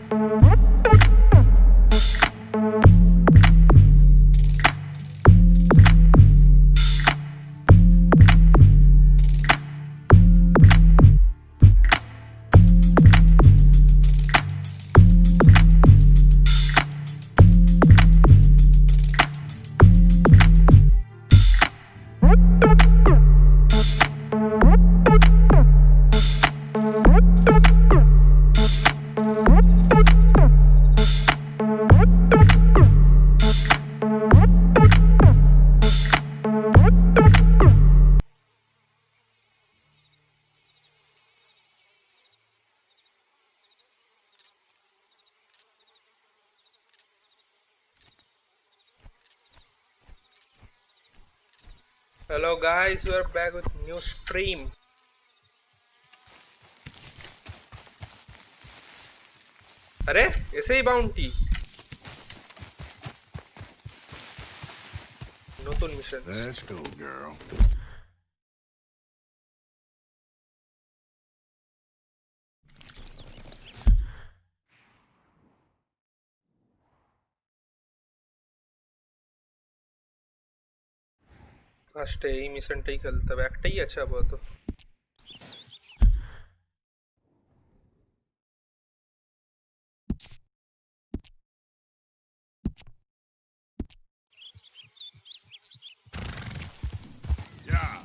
Hello guys, we are back with new stream. अरे ऐसे ही bounty নতুন মিশন Let's go, girl. ফার্স্টে এই মিশনটাই খেলতে হবে, একটাই আছে আপাতত। Yeah.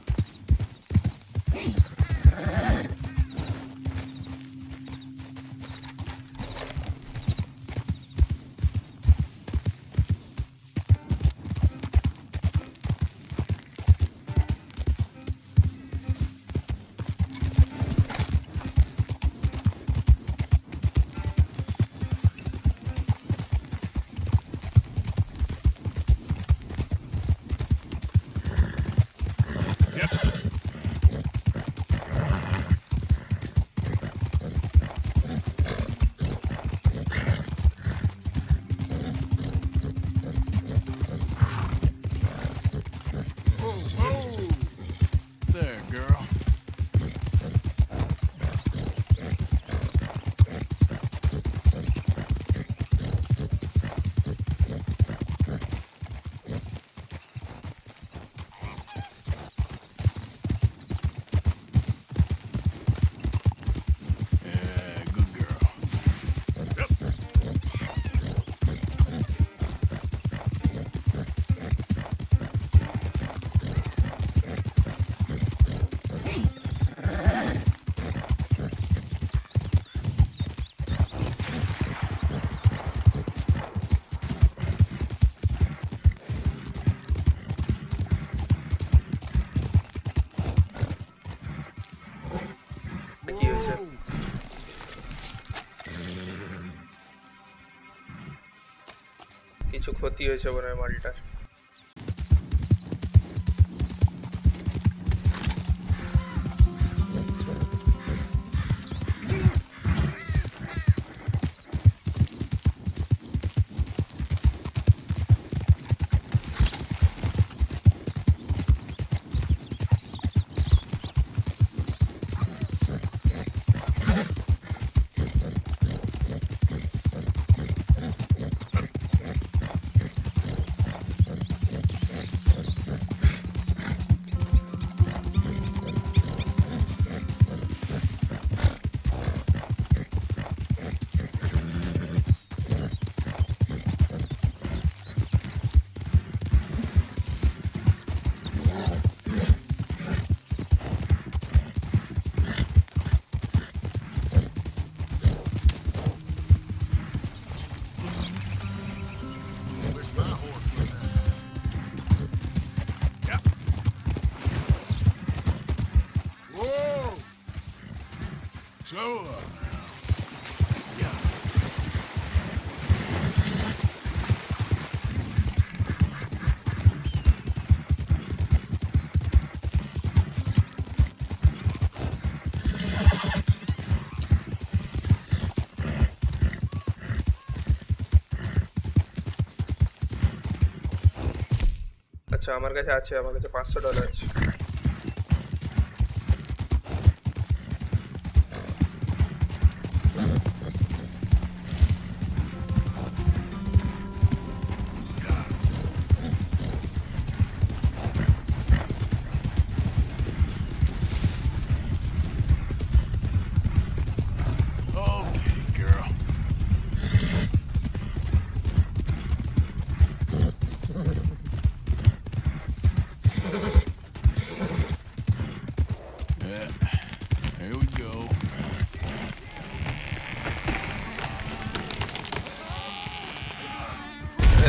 There, girl. Yeah, good girl. কি হয়েছে? কিছু ক্ষতি হয়েছে মনে হয় মালটার। Where's my horse? Yep. Whoa! Slow up now. Yeah. আচ্ছা আমার কাছে আছে, আমার কাছে $500 আছে।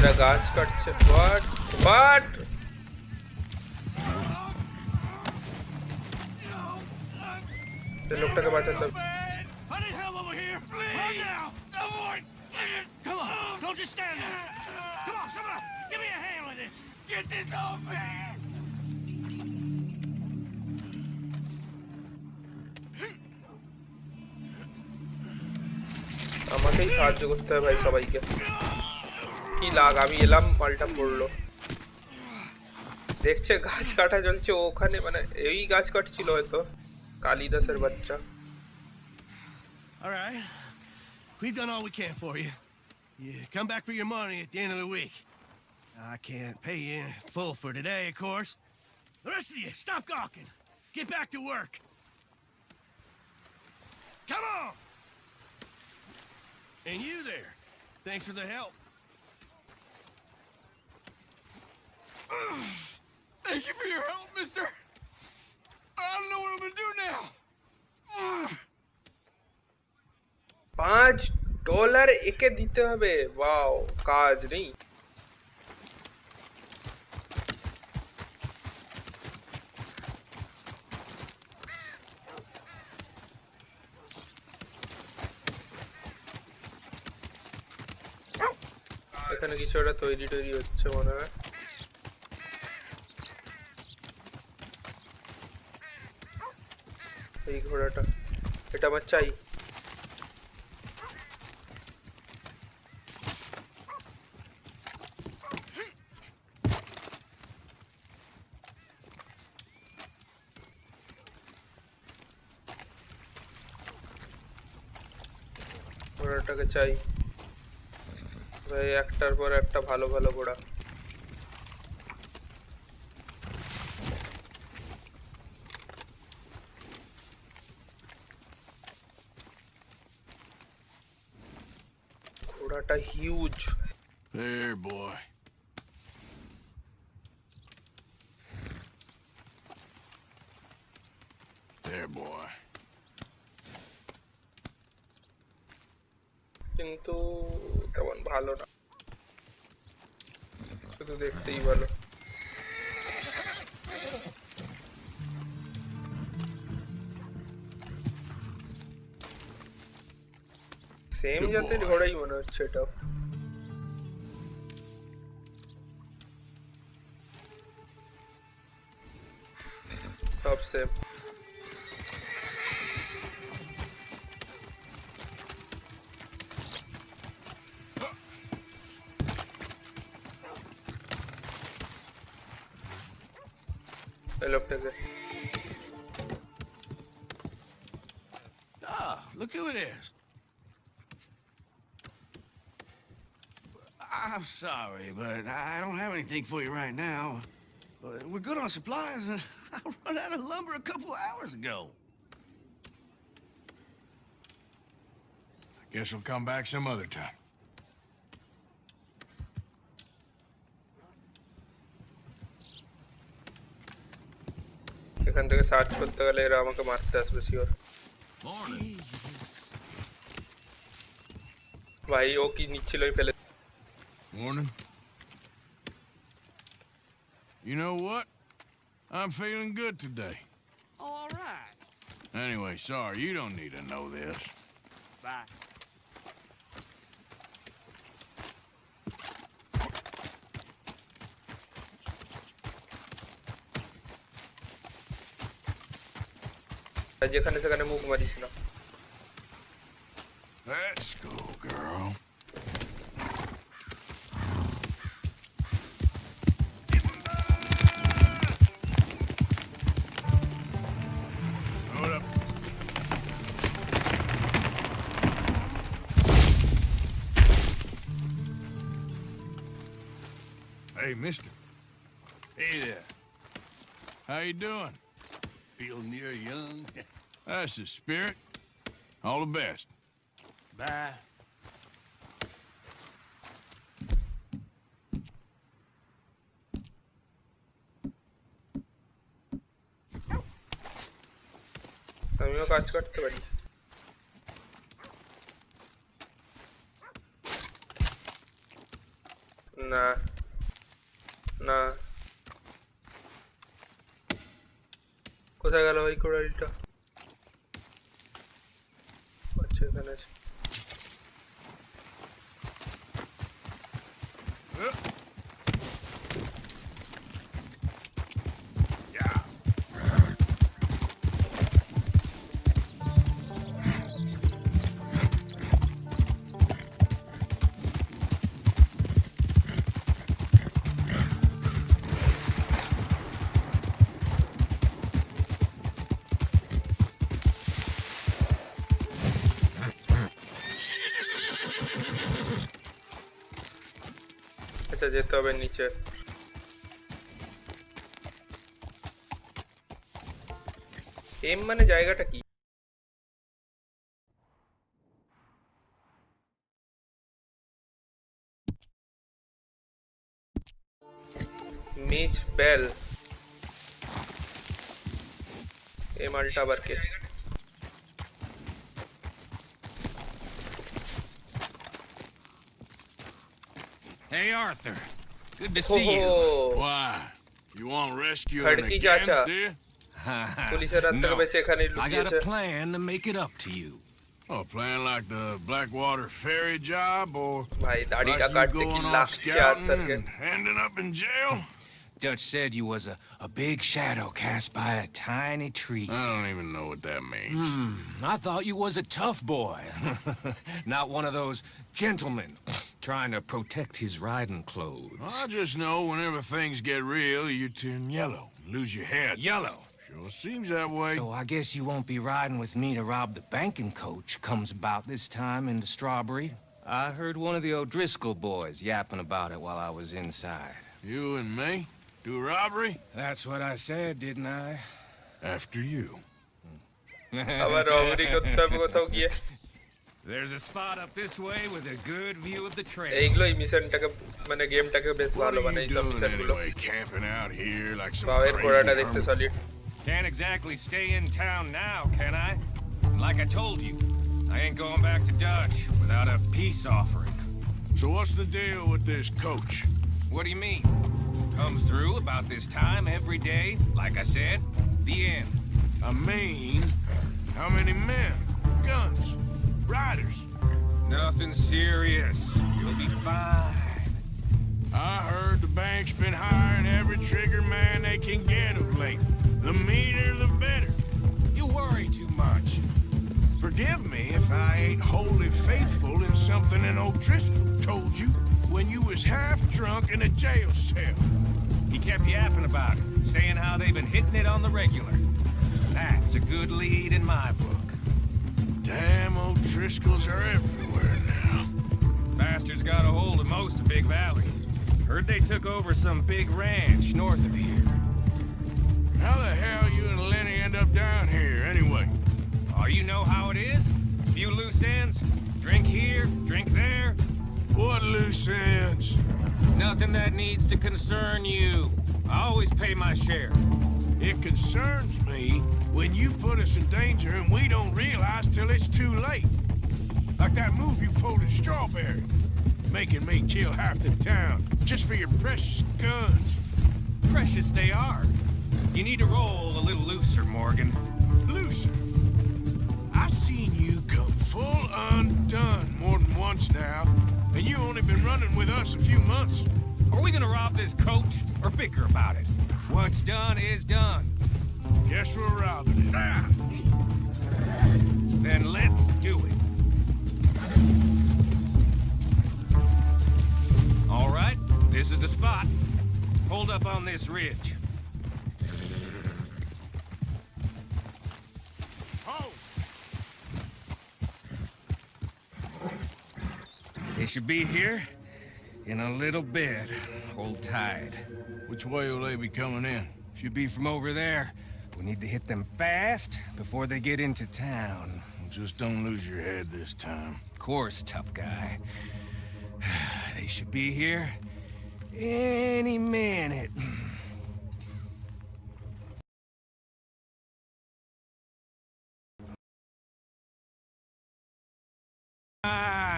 এরা গাছ কাটছে। What what? এই লোকটাকে বাঁচাতে হবে। I need help over here! Run now! Someone! Come on! Don't just stand there! Come on, someone! Give me a hand with this! Get this off me! আমাকেই সাহায্য করতে হবে ভাই সবাইকে। কি লাগ, আমি এলাম পাল্টা পড়লো। দেখছে গাছ কাটা চলছে, ওখানে মানে এই গাছ কাটছিল হয়তো কালিদাসের বাচ্চা। All right. We've done all we can for you. You come back for your money at the end of the week. I can't pay you in full for today, of course. The rest of you, stop gawking. Get back to work. Come on! And you there. Thanks for the help. Thank you for your help, mister. I don't know what I'm gonna do now. $5 একে দিতে হবে। Wow, কাজ নেই। এখানে কিছু একটা তৈরি হচ্ছে মনে হয়। এই ঘোড়াটা, এটা আমার চাই। ঘোড়াটাকে চাই ভাই, একটার পর একটা ভালো ভালো ঘোড়া। ঘোড়াটা huge. There, boy. There, boy. কিন্তু তেমন ভালো না, শুধু দেখতেই ভালো। সেম জাতের ঘোড়াই মনে হচ্ছে এটা। সব সেম। লোকটাকে Look who it is. I'm sorry, but I don't have anything for you right now. We're good on supplies, and I ran out of lumber a couple hours ago. I guess we'll come back some other time. এখান থেকে search করতে গেলে এরা আমাকে মারতে আসবে sure. ভাই ও কি নিচ্ছিল ফেলে। Morning. You know what? I'm feeling good today. All right. Anyway, sorry, you don't need to know this. Bye. যেখানে সেখানে মুখ মারিস না। Let's go, girl. Hold up. Hey, mister. Hey there. How you doing? Feeling near young? That's the spirit. All the best. Bye. আমিও কাজ করতে পারি। না না, কোথায় গেল ওই কোড়ালিটা? আচ্ছা এখানে আছে। আচ্ছা যেতে হবে নিচে। এম মানে জায়গাটা কি? মিচ বেল, এ মালটা আবার কে? Hey, Arthur. Good to हो see you. Why? You want rescuing Khadki again, चाचा। do you? পুলিশের হাত থেকে No, বেঁচে এখানে I got লুকিয়েছে। a plan to make it up to you. Oh, playing like the Blackwater ferry job, or ভাই like দাড়িটা you কাটতে কি going off লাগছে scouting আর্থারকে। and ending up in jail? Dutch said you was a big shadow cast by a tiny tree. I don't even know what that means. I thought you was a tough boy. Not one of those gentlemen trying to protect his riding clothes. I just know whenever things get real, you turn yellow, lose your head. Yellow. Sure seems that way. So I guess you won't be riding with me to rob the banking coach comes about this time into Strawberry. I heard one of the O'Driscoll boys yapping about it while I was inside. You and me? Do robbery? That's what I said, didn't I? After you. আবার robbery করতে হবে কোথাও গিয়ে। There's a spot up this way with a good view of the trail. এইগুলোই মিশনটাকে মানে গেমটাকে বেশ What ভালো are বানায় you এইসব doing মিশনগুলো। anyway, camping out here like some বাবের ঘোড়াটা crazy দেখতে hermit? Solid. Can't exactly stay in town now, can I? Like I told you, I ain't going back to Dutch without a peace offering. So what's the deal with this coach? What do you mean? Comes through about this time every day, like I said. The end. I mean, how many men, guns, riders? Nothing serious. You'll be fine. I heard the bank's been hiring every trigger man they can get of late. The meaner, the better. You worry too much. Forgive me if I ain't wholly faithful in something an O'Driscoll told you when you was half drunk in a jail cell. He kept yapping about it, saying how they've been hitting it on the regular. That's a good lead in my book. Damn O'Driscolls are everywhere now. Bastards got a hold of most of Big Valley. Heard they took over some big ranch north of here. How the hell you and Lenny end up down here, anyway? Oh, you know how it is? Few loose ends. Drink here, drink there. What loose ends? Nothing that needs to concern you. I always pay my share. It concerns me when you put us in danger and we don't realize till it's too late. Like that move you pulled in Strawberry. Making me kill half the town just for your precious guns. Precious they are. You need to roll a little looser, Morgan. Looser. I seen you come full undone more than once now, and you only been running with us a few months. Are we gonna rob this coach or bicker about it? What's done is done. Guess we're robbing it. Ah. Then let's do it. All right, this is the spot. Hold up on this ridge. Oh, They should be here in a little bit. Hold tight. which way will they be coming in? Should be from over there. We need to hit them fast before they get into town. Just don't lose your head this time. Of course, tough guy. They should be here any minute.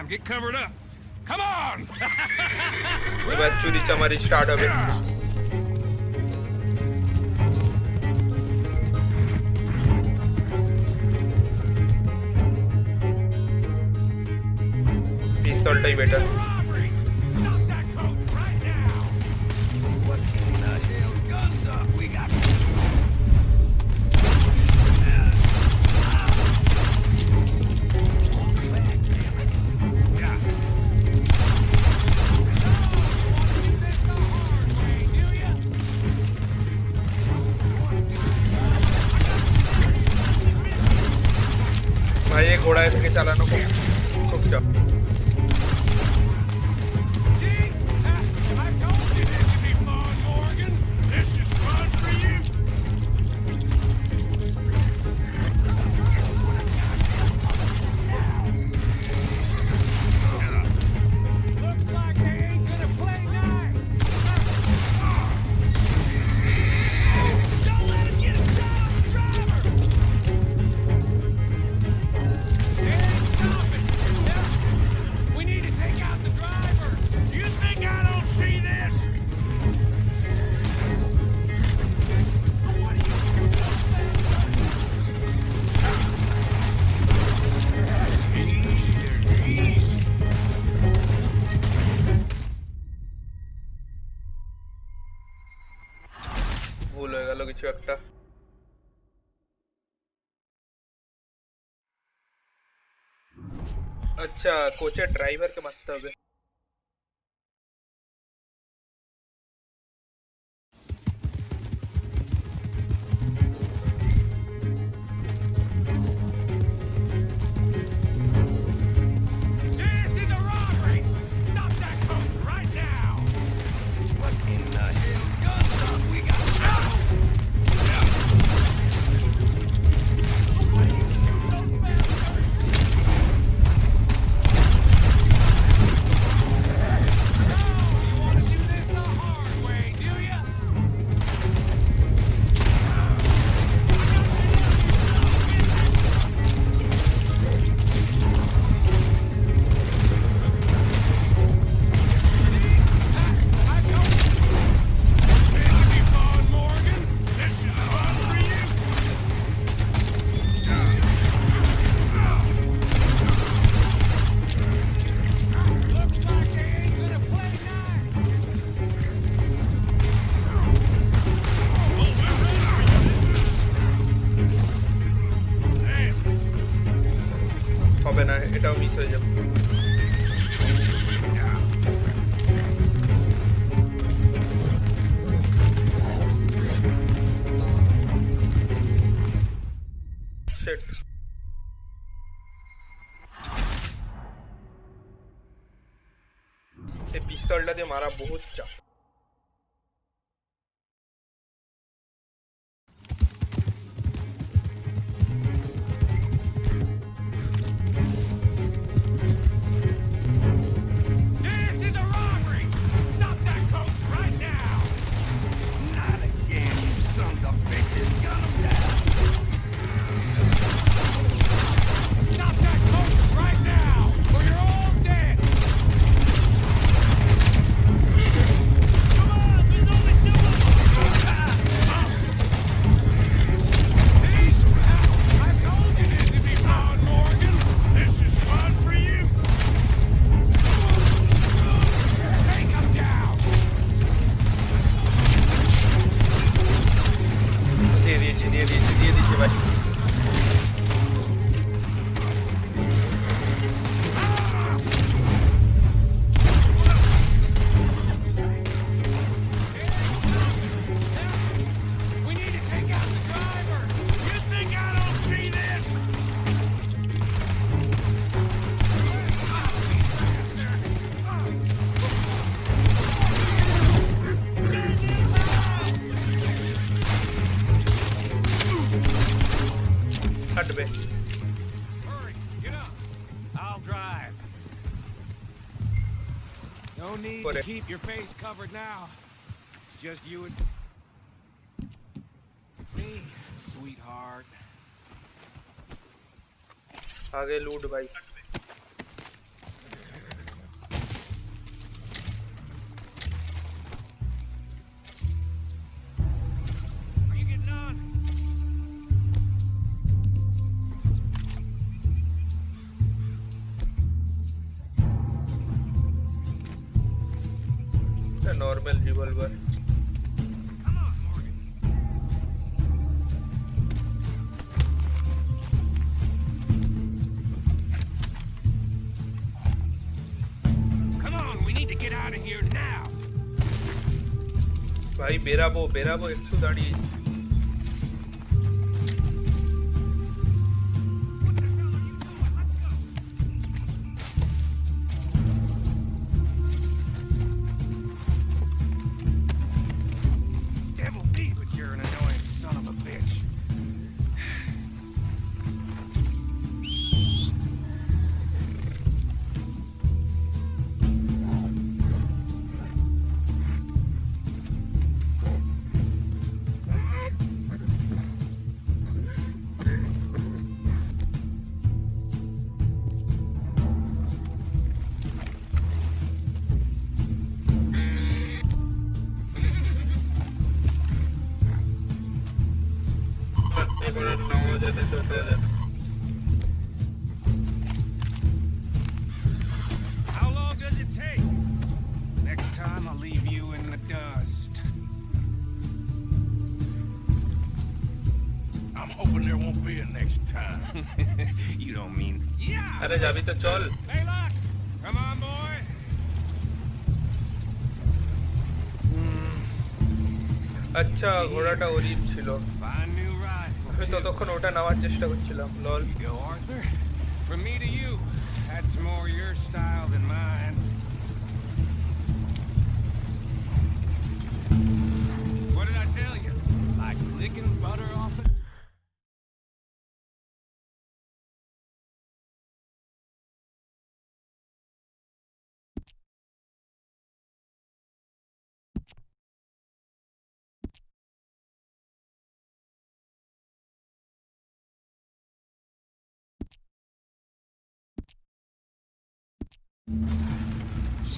Get covered up. Come on! এবার চুরি চামারি start হবে। পিস্তলটাই better. Robbery! Stop that coach right now! What in the hell? Guns up! We got. ভাই এই ঘোড়ায় থেকে চালানো খুব চাপ। See? I told you this would be fun, Morgan. This is fun for you. Looks like they ain't gonna play nice. Don't let him get a shot on the driver. They ain't stopping. We need to take out the driver. You think I don't see this? Easy. ভুল হয়ে গেল কিছু একটা। আচ্ছা কোচের ড্রাইভারকে মারতে হবে। This is a robbery! Stop that coach right now! What in the hell? Guns up! We got. You want to do this the hard way, do ya? I told you. This would be fun, Morgan. This is fun for you. Looks like they ain't gonna play nice. হবে না, এটাও miss হয়ে যাবে। Shit. এই পিস্তলটা দিয়ে মারা বহুত চাপ। This is a robbery! Stop that coach right now! Not again, you sons of bitches! Gun 'em down! Stop that coach right now, or you're all dead! Come on, there's only two of them! I told you this would be fun, Morgan! This is fun for you! Take him down! দিয়ে দিয়েছি ভাই। We need to take out the driver! You think I don't see this? হাঁটবে। Hurry, get up. I'll drive. No need to Put it. keep your face covered now. It's just you and me, sweetheart. आगे लूट भाई। Normal revolver. भाई बेराबो একটু দাঁড়িয়ে। How long does it take? Next time I'll leave you in the dust. I'm hoping there won't be a next time. You don't mean... Yeah! अरे जाबी तो चल। Hey, look! Come on, boy! আচ্ছা ঘোড়াটা ওরিপ ছিল। Fine new rifle, আমি too. ততক্ষণ ওটা নেওয়ার চেষ্টা করছিলাম। লল। Here you go, Arthur. From me to you. That's more your style than mine. What did I tell you? Like licking butter off it?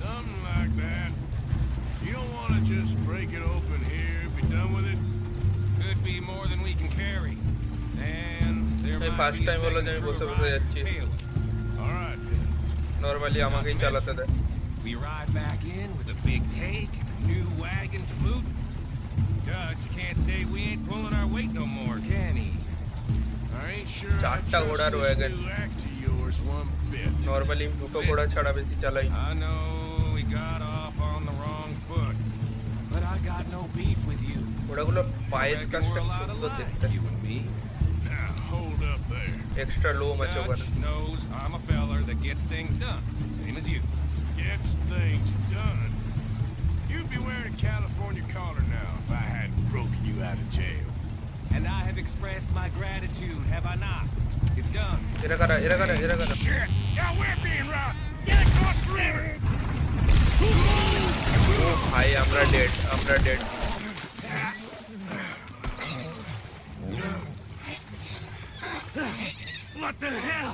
Something like that. You don't want to just break it open here, be done with it? Could be more than we can carry. And there এই might first be a time হলো যে second আমি crew বসে of বসে riders যাচ্ছি। tailing. All right, then. Normally আমাকেই চালাতে দেয়। We ride back in with a big take and a new wagon to boot. Dutch can't say we ain't pulling our weight no more, can he? I ain't sure I চারটা trust ঘোড়ার this wagon। new act of yours one bit. Normally দুটো ঘোড়া ছাড়া বেশি চালাই। I know we got off on the wrong foot, but I got no beef with you. ঘোড়াগুলোর পায়ের Reckon কাজটা we're a কি lot সুন্দর alike, দেখতে। you and me. Now, hold up there. Extra লোম আছে ওখানে। Dutch knows I'm a feller that gets things done, same as you. Gets things done. You'd be wearing a California collar now if I hadn't broken you out of jail. And I have expressed my gratitude, have I not? It's done. এরা কারা এরা কারা এরা কারা? Shit! Now we're being robbed! Get across the river! ও ভাই আমরা dead আমরা dead. What the hell?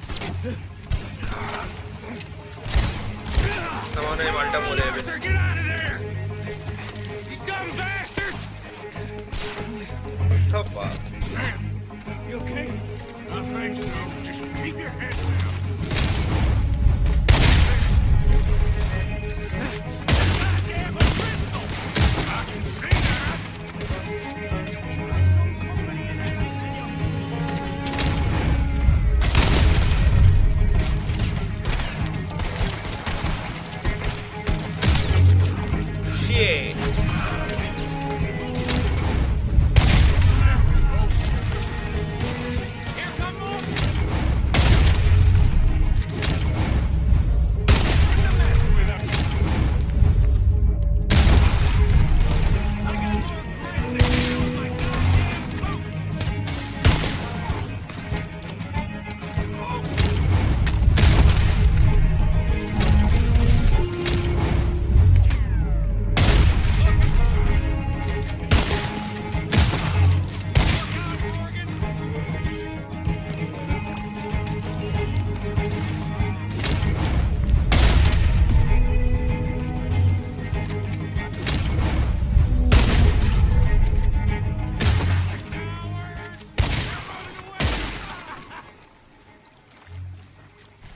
আমার এই মালটা মরে যাবে। Arthur, get out of there! You dumb bastards! Thapa. Damn! You okay? I think so. Just keep your head down. Goddamn O'Driscoll! I can see that! Shit. Here come more!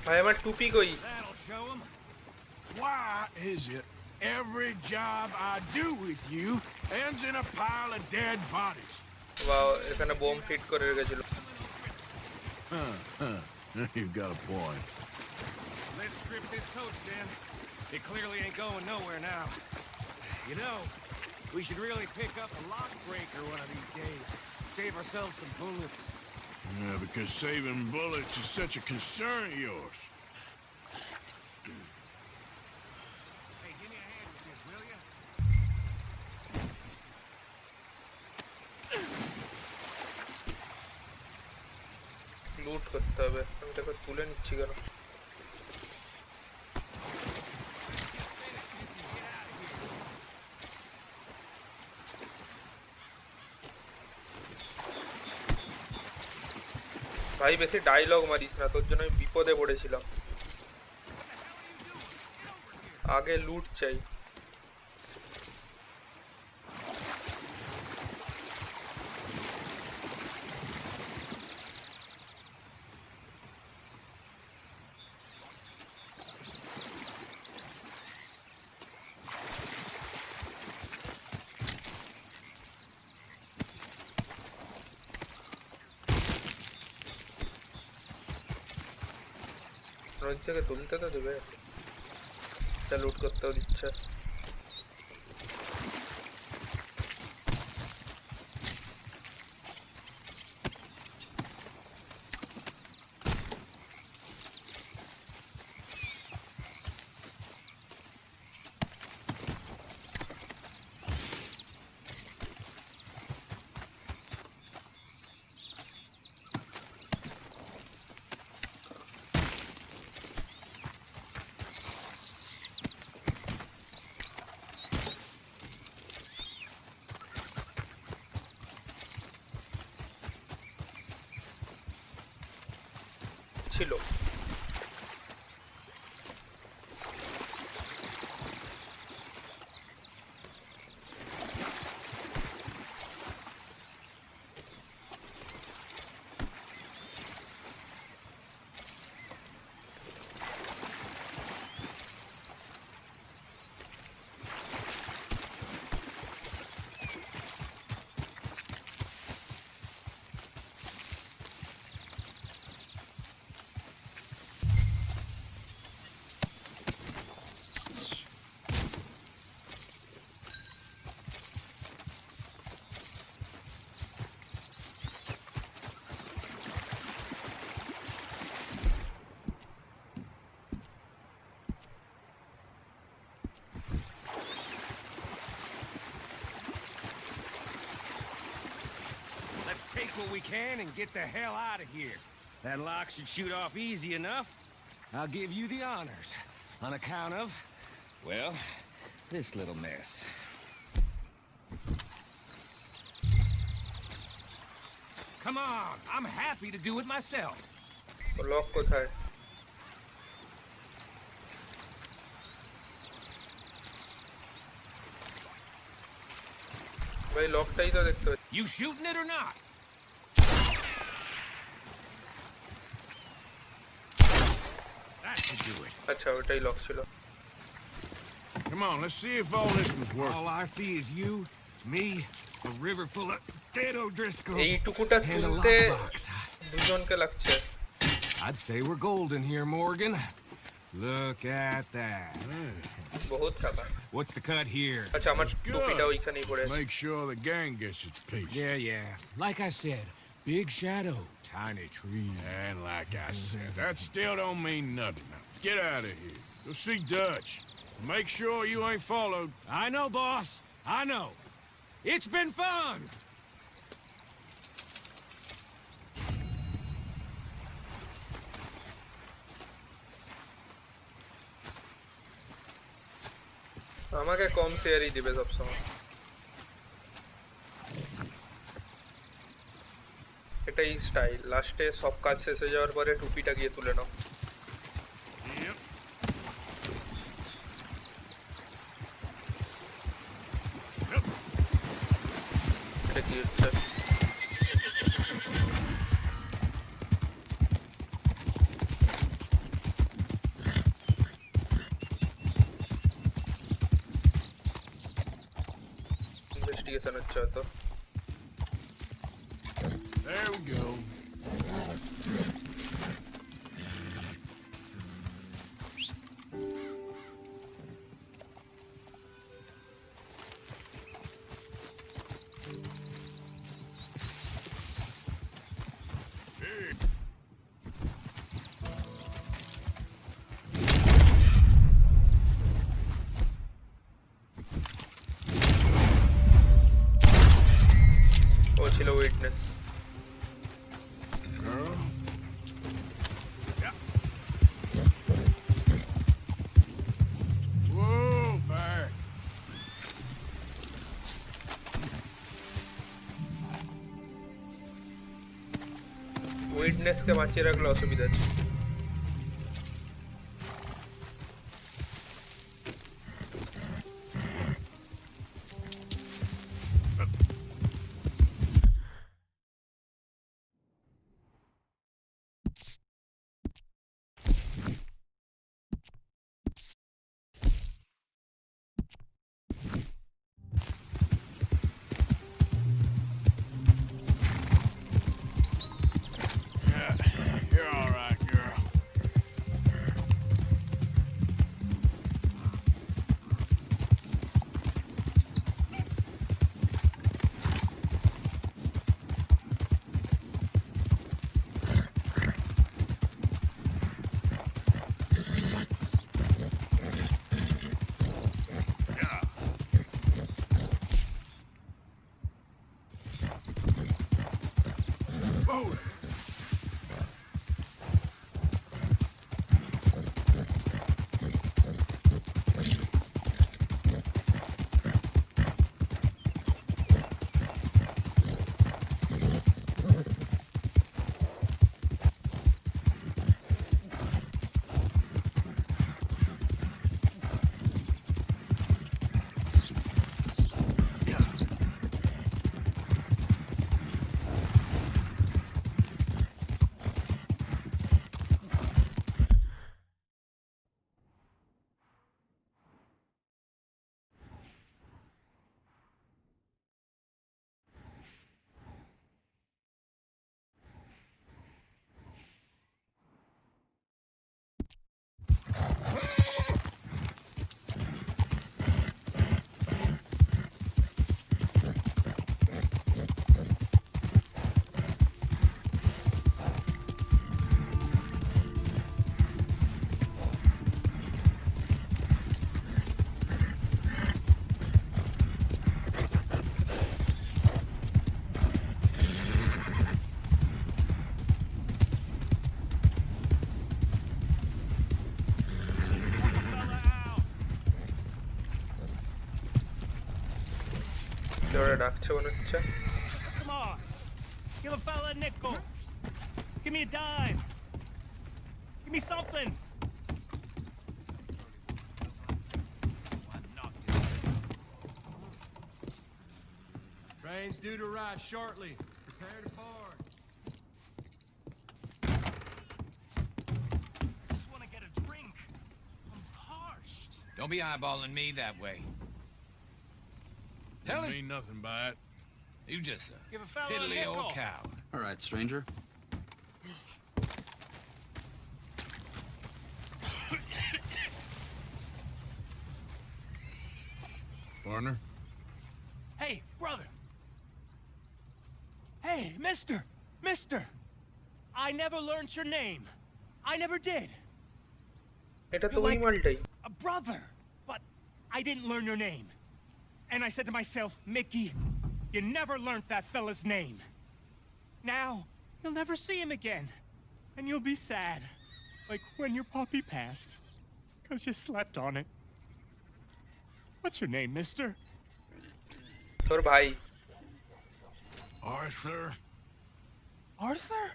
ভাই আমার টুপি কই? That'll show 'em. Why is it every job I do with you ends in a pile of dead bodies. Wow, এখানে bomb fit করে রেখেছিল। You've got a point. Let's strip this coach, then. It clearly ain't going nowhere now. You know, we should really pick up a lock breaker one of these days. Save ourselves some bullets. Yeah, because saving bullets is such a concern of yours. Hey, give me a hand with this, will ya? লুট করতে হবে। আমি তাকে তুলে নিচ্ছি কেন? ভাই বেশি ডায়লগ মারিস না, তোর জন্য আমি বিপদে পড়েছিলাম। আগে লুট চাই। নদী থেকে তুলতে তো দেবে, যা লুট করতেও দিচ্ছে। ছিল Take what we can and get the hell out of here. That lock should shoot off easy enough. I'll give you the honors. On account of, well, this little mess. Come on, I'm happy to do it myself. Lock কোথায়? ভাই লকটাই তো দেখতে পাচ্ছি। You shooting it or not? That should do it. আচ্ছা, ওটাই lock ছিল। Come on, let's see if all this was worth All I see is you, me, a river full of dead O'Driscolls, এইটুকুটা and a তুলতে lockbox. দুজনকে লাগছে। I'd say we're golden here, Morgan. Look at that. বহুত টাকা। What's the cut here? আচ্ছা, আমার টুপিটা ওইখানেই পড়ে আছে। Make sure the gang gets its piece. Yeah. Like I said, big shadow, tiny tree. And like I said, that still don't mean nothing. Now, get out of here. Go see Dutch. Make sure you ain't followed. I know, boss. I know. It's been fun. আমাকে কম শেয়ারই দিবে সবসময়। এটাই style, লাস্টে সব কাজ শেষ হয়ে যাওয়ার পরে টুপিটা গিয়ে তুলে নাও। Yep. এটা কি হচ্ছে? इन्वेस्टिगेशन अच्छा तो There we go. वो चलो witness Girl. Yeah. Whoa, back. Witness के बाँची रखला असुविधा છે Yeah, you're all right, girl. Yeah. Oh. কেউ ডাকছে মনে হচ্ছে Come on. Give a fella a nickel. Give me a dime. Give me something. Train's due to arrive shortly. Prepare to board. Just want to get a drink. I'm parched. Don't be eyeballing me that way. Hell Don't is mean nothing by it. you just a Give a fella a piddly nickel. old cow. All right, stranger. Partner. Hey, brother. Hey, mister. Mister. I never learned your name. I never did. এটা তো You're ওই like মালটাই a brother. But I didn't learn your name. And I said to myself, Mickey, you never learned that fella's name. Now, you'll never see him again. And you'll be sad. Like when your puppy passed. Because you slept on it. What's your name, mister? তোর ভাই Arthur. Arthur?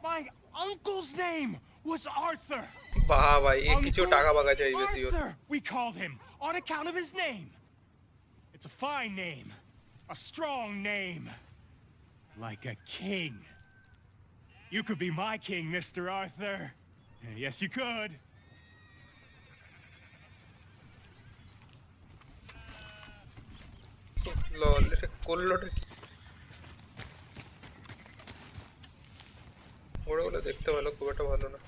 My uncle's name was Arthur. বাহ ভাই এ কিছু Uncle টাকা বাগা চাই বেশি ওর। Arthur, we called him on account of his name. It's a fine name, a strong name, like a king. You could be my king, Mr. Arthur. Yes, you could. করলোটা কি? ওগুলো দেখতে ভালো, খুব একটা ভালো না।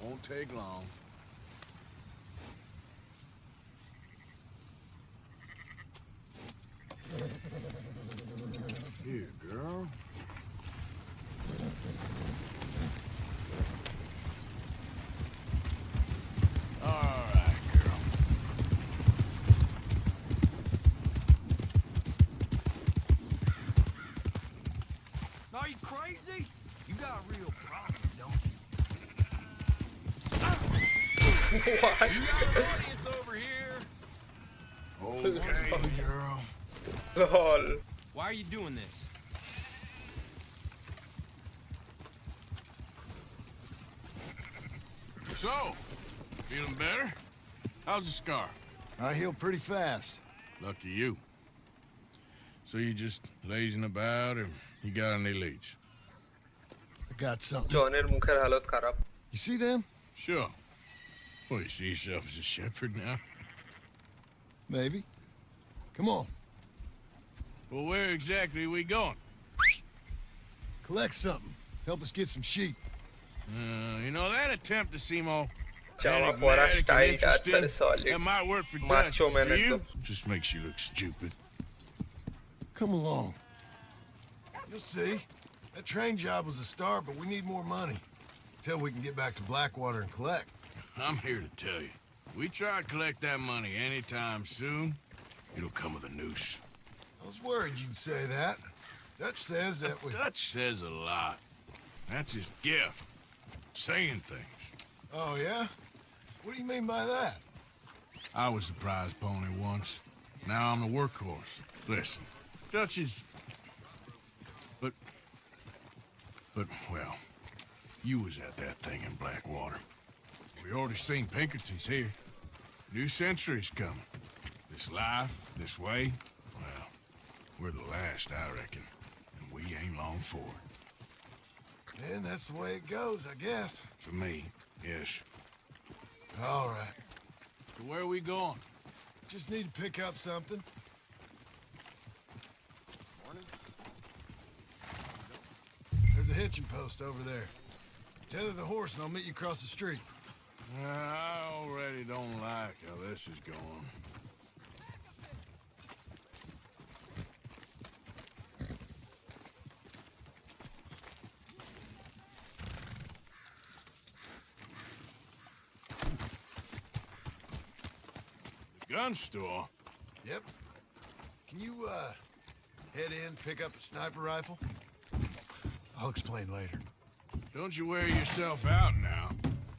Won't take long. Here, girl. All right, girl. Are you crazy? You got a real problem, don't you? What? You got an audience over here. Okay, girl. Lol. Why are you doing this? So, feeling better? How's the scar? I heal pretty fast. Lucky you. So you just lazing about, or you got any leads? I got something. জনের মুখের হালত খারাপ। You see them? Sure. Well, you see yourself as a shepherd now? Maybe. Come on. Well, where exactly are we going? Collect something. Help us get some sheep. You know, that attempt to seem all জামা পরা enigmatic and স্টাইলটা interesting, তার solid. that might work for Macho Dutch. man For you, একদম। just makes you look stupid. Come along. You'll see. That train job was a start, but we need more money. Till we can get back to Blackwater and collect. I'm here to tell you. We try to collect that money anytime soon, it'll come with a noose. I was worried you'd say that. Dutch says that we... Dutch says a lot. That's his gift. Saying things. Oh, yeah? What do you mean by that? I was the prize pony once. Now I'm the workhorse. Listen, Dutch is... But, well, you was at that thing in Blackwater. We already seen Pinkertons here. New century's coming. This life, this way, well, we're the last, I reckon. And we ain't long for it. Then that's the way it goes, I guess. For me, yes. All right. So where are we going? Just need to pick up something. There's a hitching post over there. Tether the horse and I'll meet you across the street. I already don't like how this is going. The gun store? Yep. Can you, head in, pick up a sniper rifle? I'll explain later. Don't you wear yourself out now.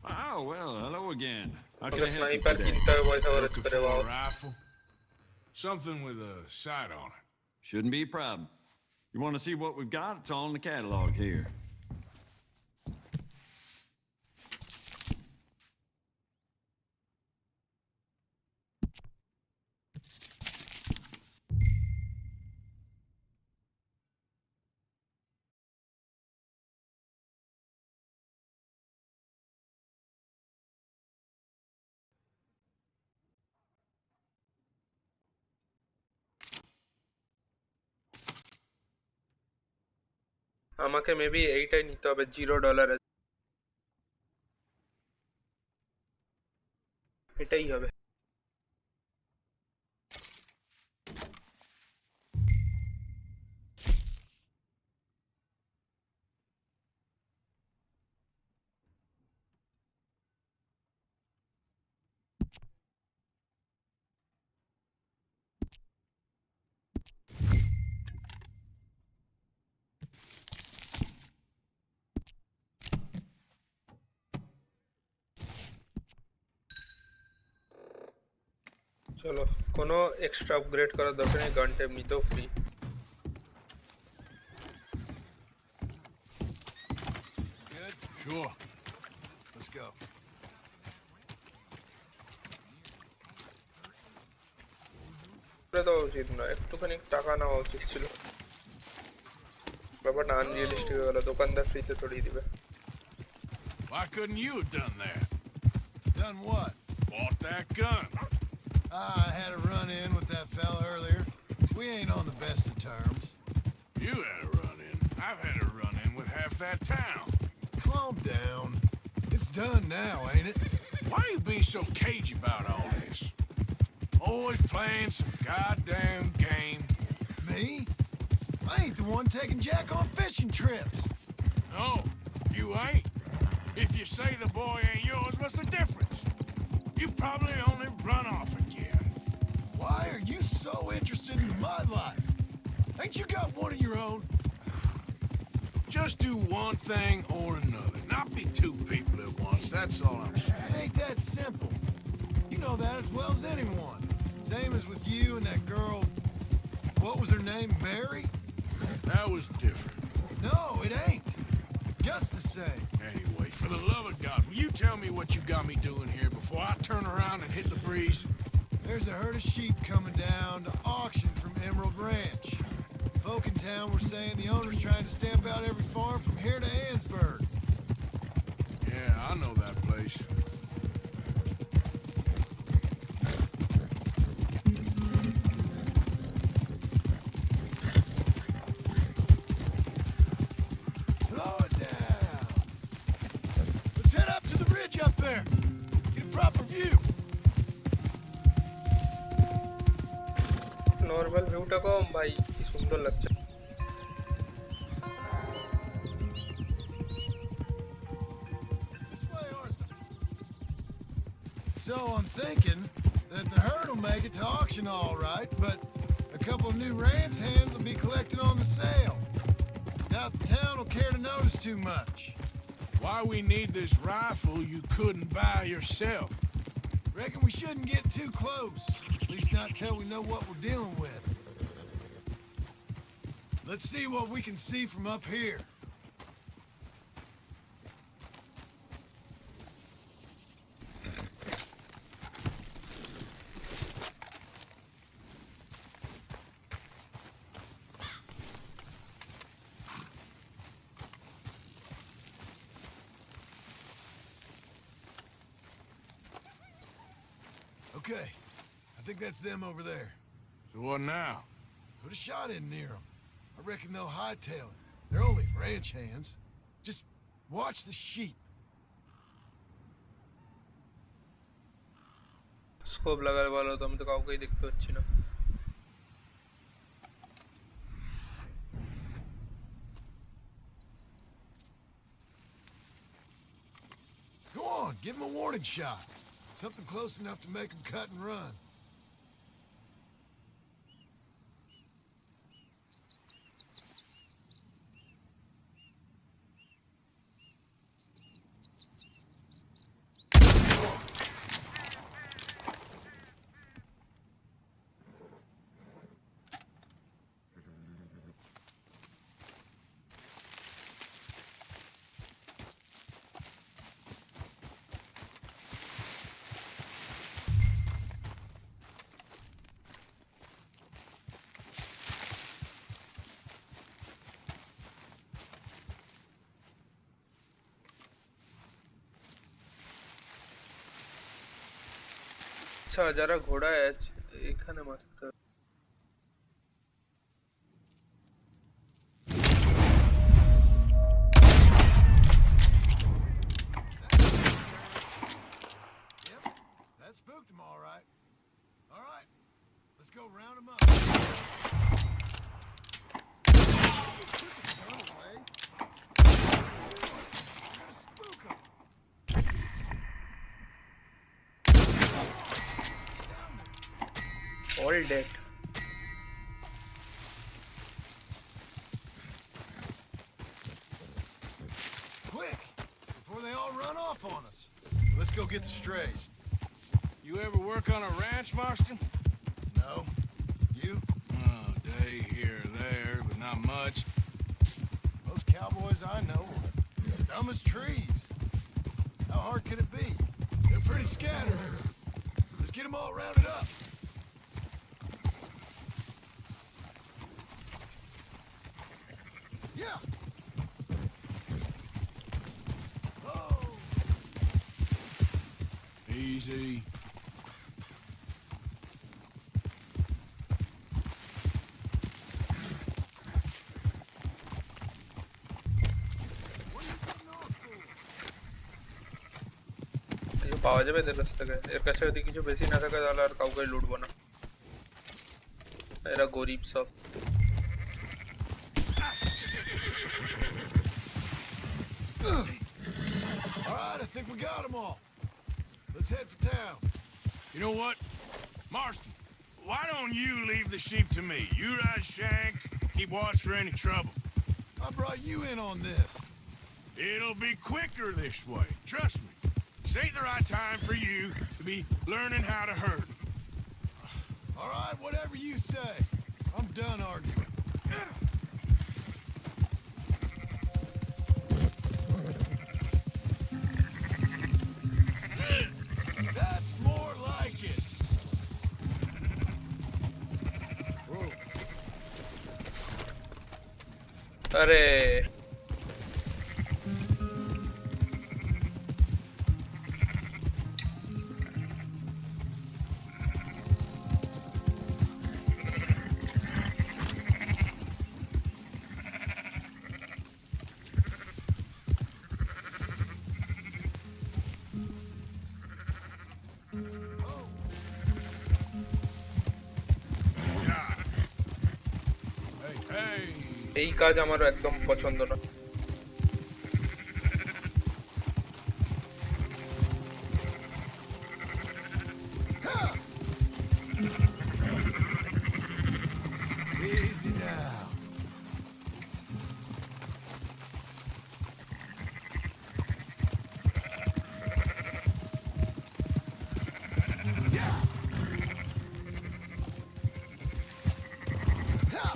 Oh, well, hello again. How can okay I help you sniper today? কিনতে হবে পয়সা খরচ Looking করে for বাবা। a rifle? Something with a sight on it. Shouldn't be a problem. You want to see what we've got? It's all in the catalog here. আমাকে maybe এইটাই নিতে হবে, $0। এটাই হবে। চলো, কোনো এক্সট্রা আপগ্রেড করার দরকার নেই, গানটা এমনিতেও free. Good? Sure. Let's go. তো উচিত না, একটুখানি টাকা নেওয়া উচিত ছিল। ব্যাপারটা আনরিয়েলিস্টিক হয়ে গেল, দোকানদার ফ্রিতে তড়িয়ে দিবে। Why couldn't you have done that? Done what? Bought that gun. I had a run-in with that fella earlier. We ain't on the best of terms. You had a run-in. I've had a run-in with half that town. Calm down. It's done now, ain't it? Why you being so cagey about all this? Always playing some goddamn game. Me? I ain't the one taking Jack on fishing trips. No, you ain't. If you say the boy ain't yours, what's the difference? You probably only run off again. Why are you so interested in my life? Ain't you got one of your own? Just do one thing or another. Not be two people at once, that's all I'm saying. It ain't that simple. You know that as well as anyone. Same as with you and that girl... What was her name? Mary? That was different. No, it ain't. Just the same. Anyway, for the love of God, will you tell me what you got me doing here before I turn around and hit the breeze? There's a herd of sheep coming down to auction from Emerald Ranch. Folk in town were saying the owner's trying to stamp out every farm from here to Ansburg. Yeah, I know that place. Slow it down. Let's head up to the ridge up there. Get a proper view. Normal ভিউটা কম ভাই, কি সুন্দর লাগছে। This way, Arthur. So I'm thinking that the herd will make it to auction all right, but a couple of new ranch hands will be collected on the sale. Doubt the town will care to notice too much. Why we need this rifle you couldn't buy yourself? Reckon we shouldn't get too close. At least not till we know what we're dealing with. Let's see what we can see from up here. Okay, I think that's them over there. So what now? Put a shot in near them. I reckon they'll hightail it. They're only ranch hands. Just watch the sheep. Scope লাগালে ভালো হতো, আমি তো কাউকেই দেখতে পাচ্ছি না। Go on, give them a warning shot. Something close enough to make them cut and run. আচ্ছা, যারা ঘোড়ায় আছে এখানে মারতে হবে। Yep, that spooked them all right. All right, let's go round them up. Run away. We're gonna spook them. All dead. Quick, before they all run off on us. Let's go get the strays. You ever work on a ranch, Marston? No, you? Oh, day here or there, but not much. Most cowboys I know are dumb as trees. How hard could it be? They're pretty scattered. Let's get them all rounded up. Yeah. Easy. এই পাওয়া যাবে এদের কাছ থেকে। এর কাছে যদি কিছু বেশি না থাকে তাহলে আর কাউকে লুটবো না, এরা গরিব সব। All right, I think we got them all. Let's head for town. You know what? Marston, why don't you leave the sheep to me? You ride Shank, keep watch for any trouble. I brought you in on this. It'll be quicker this way, trust me. This ain't the right time for you to be learning how to herd. All right, whatever you say. I'm done arguing. That's more like it. अरे Hey, hey. এই কাজ আমার একদম পছন্দ না। Easy now. Ha!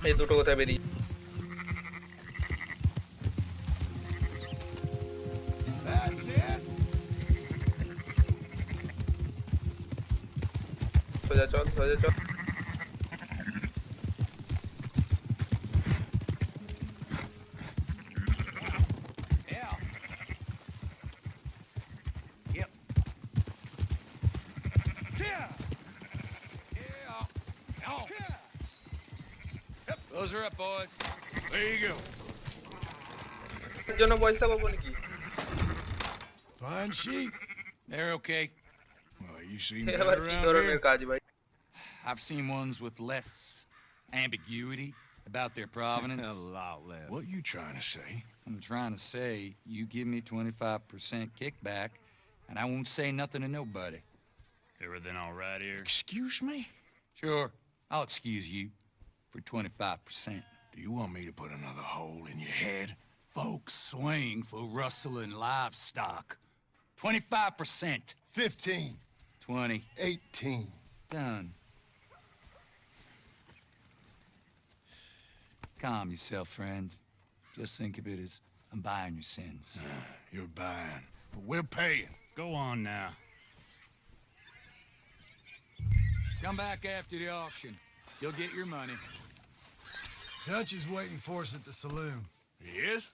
এই দুটো কোথায় বেরিয়ে That's it. সোজা চল সোজা চল। Yeah. Yep. Yeah. Yeah. Oh. Those are up, boys. There you go. এর জন্য পয়সা পাবো নাকি? Fine sheep. They're okay. Well, you seem এবার better কি around ধরনের here. কাজ ভাই? I've seen ones with less ambiguity about their provenance. A lot less. What you trying to say? I'm trying to say, you give me 25% kickback, and I won't say nothing to nobody. Everything all right here? Excuse me? Sure, I'll excuse you for 25%. Do you want me to put another hole in your head? Folks swing for rustling livestock. 25%. 15. 20. 18. Done. Calm yourself, friend. Just think of it as I'm buying your sins. You're buying, but we're paying. Go on now. Come back after the auction. You'll get your money. Dutch is waiting for us at the saloon. He is?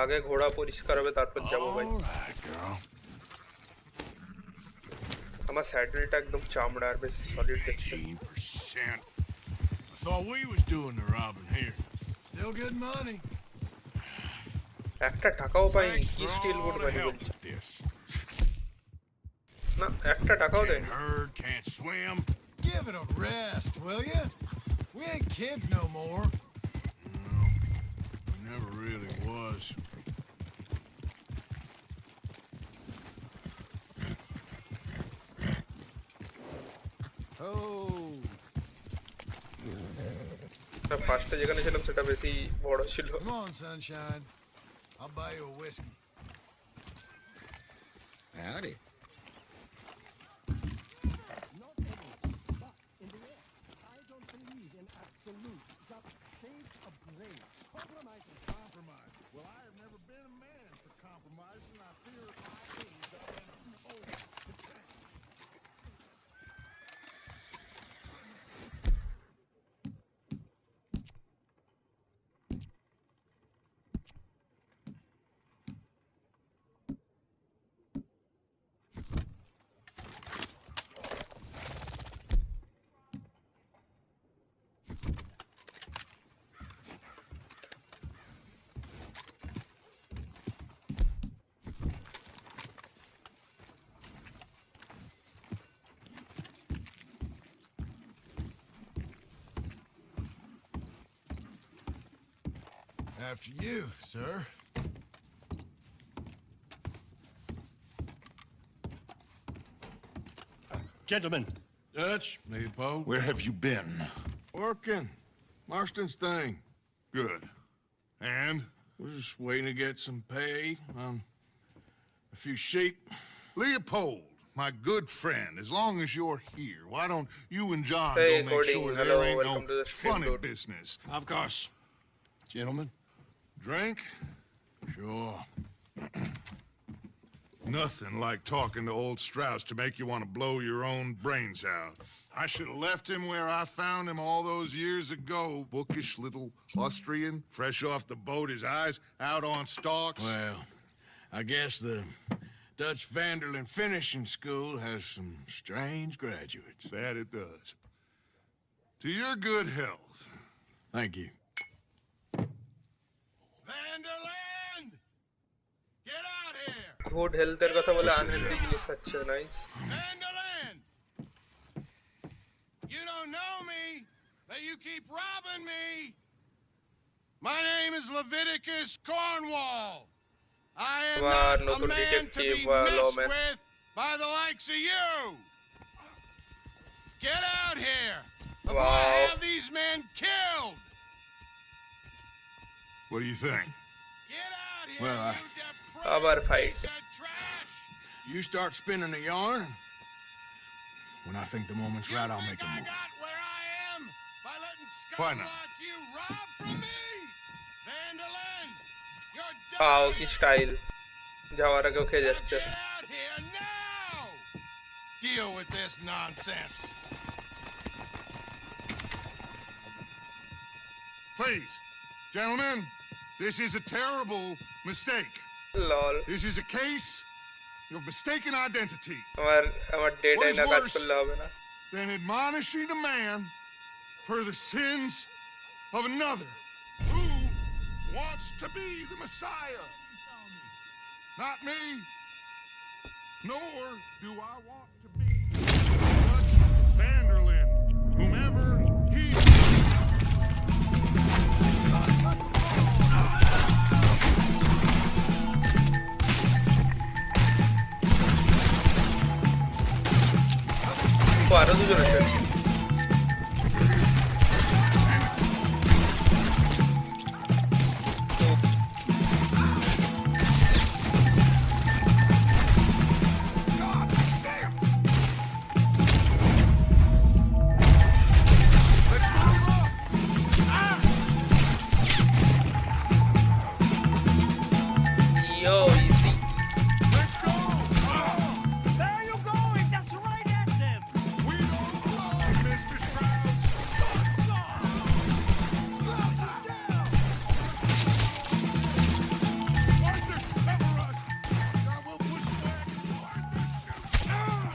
আগে ঘোড়া পরিষ্কার হবে তারপর যাবো ভাই। All right, girl. আমার স্যাডেলটা একদম চামড়া আর বেশ সলিড দেখতে। 18%. I thought we was doing the robbing here. Still good money. একটা টাকাও পাইনি, Thanks কি for still all board the bunny help বলছি। with this. না একটা টাকাও Can't দেয়নি। herd, can't swim. Give it a rest, will ya? We ain't kids no more. No, it never really was. Oh. ফার্স্টে যেখানে ছিলাম সেটা বেশি বড় ছিল। Come on, sunshine. I'll buy you a whiskey. Howdy. Compromise and compromise. Well, I have never been a man for compromise, and I fear at my age I've been content. After you, sir. Gentlemen. Dutch, Leopold. Where have you been? Working. Marston's thing. Good. And? We're just waiting to get some pay on a few sheep. Leopold, my good friend, as long as you're here, why don't you and John Hey, go make sure Cody, there hello, ain't welcome no to the stream, funny dude. business? Of course. Gentlemen. Drink? Sure. Nothing like talking to old Strauss to make you want to blow your own brains out. I should have left him where I found him all those years ago. Bookish little Austrian, fresh off the boat, his eyes out on stalks. Well, I guess the Dutch Vanderlyn Finishing School has some strange graduates. That it does. To your good health. Thank you. Vanderland! Get out here! Good health एর কথা বলে unhealthy জিনিস খাচ্ছে nice Vanderland! You don't know me, but you keep robbing me. My name is Leviticus Cornwall. I am not a নতুন man to detective be messed Lawman with by the likes of you. Get out here before I Wow. have these men killed. What do you think? Get out here, Well, you depraved আবার fight piece of trash. You start spinning the yarn, and when I think the moment's You right, I'll think make a I move. got where I am by letting Why scum not? like you rob from me? Vanderland, you're आओ done. কি style যাওয়ার আগেও খেয়ে যাচ্ছে Get out here now. Deal with this nonsense. Please, gentlemen, this is a terrible mistake. লল This is a case of mistaken identity. আমার আমার date What is আইনা কাজ worse? করলে হবে না Than admonishing a man for the sins of another who wants to be the Messiah. Not me, nor do I want to be Dutch Vanderlyn, whomever he is. ও আরো দুজন আছে Yo, easy. Let's go! Where are you going? That's right at them! We don't belong, Mr. Strauss. Strauss is down. Arthur, cover us! I will push back. Arthur, shoot!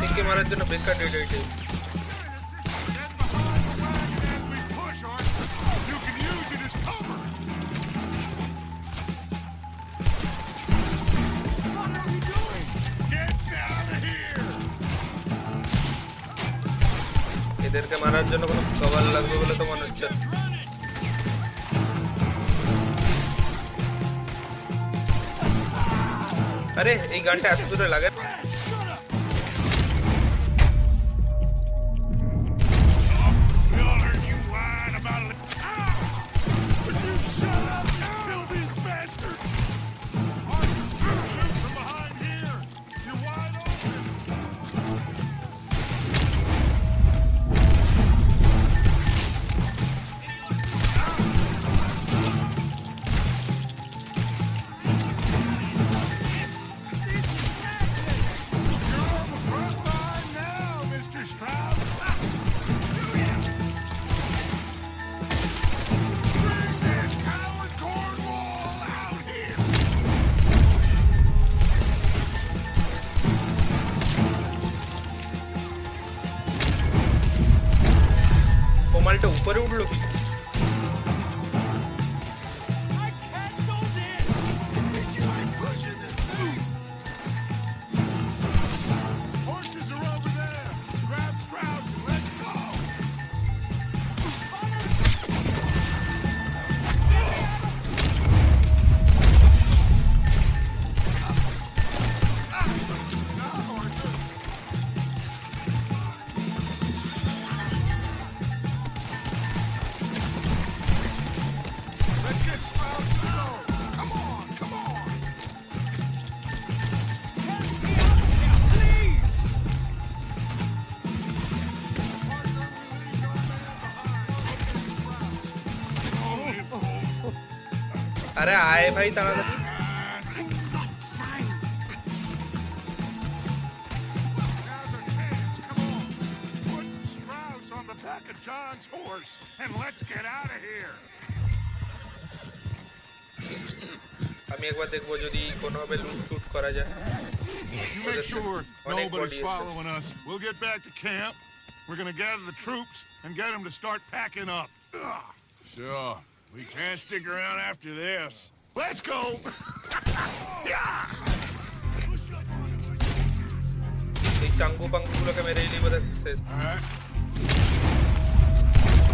একে মারার জন্য বেকার date Get behind the wagon as we push, Arthur. You can use it as cover. What are we doing? Get out of here! এদেরকে মারার জন্য কোনো cover লাগবে বলে তো মনে হচ্ছে না। আরে এই গানটা এত দূরে লাগে We all heard you whine about it. Would you shut up, you filthy bastard? Arthur, shoot from behind here. You're wide open. মালটা উপরে উঠলো কি? Horses are over there. Grab Strauss and let's go. Let's get Strauss to go. Come on, come on. अरे आए भाई तानातनी। Now's our chance. Come on. Put Strauss on the back of John's horse and let's get out of here. আমি একবার দেখবো যদি কোনোভাবে লুট টুট করা যায়। You make sure অনেক nobody's body আছে। following us. We'll get back to camp. We're gonna gather the troops and get them to start packing up. Ugh. Sure. We can't stick around after this. Let's go. এই চাঙ্গু পাঙ্গুগুলোকে মেরেই নিয়ে বোধহয় শেষ। All right.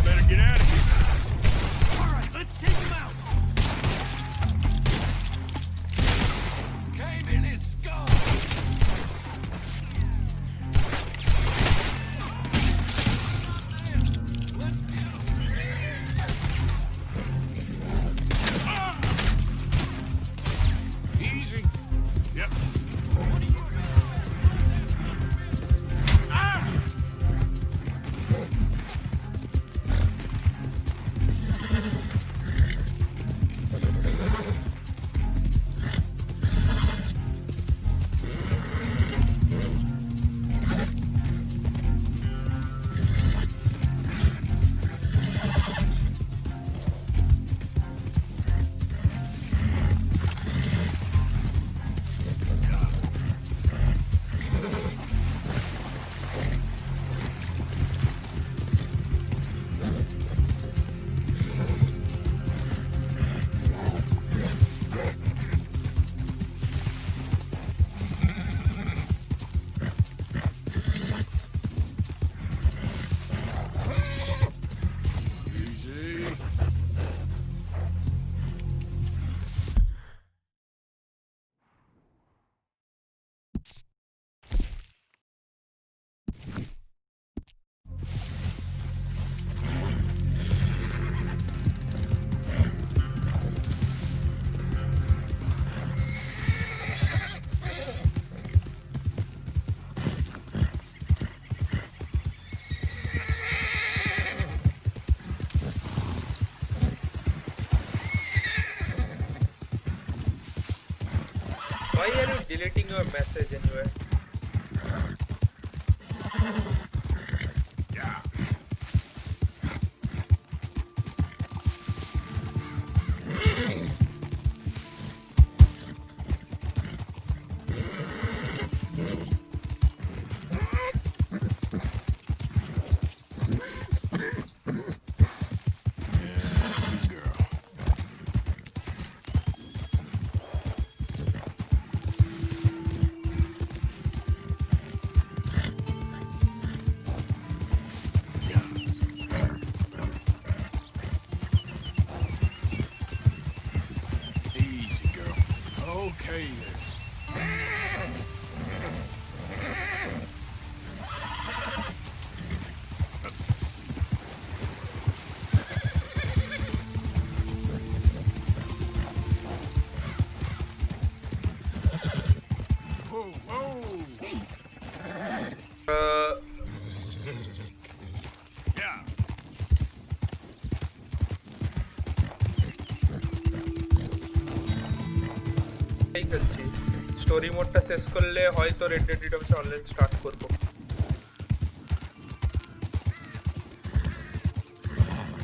Better get out of here. All right, let's take him out. Came in his skull. Let's get him. Easy. Yep. Easy. Why are you deleting your message anyway? Yeah. Good girl. Easy, girl. Okay then. Whoa, whoa. Yeah. এই খেলছি story মোডটা শেষ করলে হয়তো red dead redemption online start করব।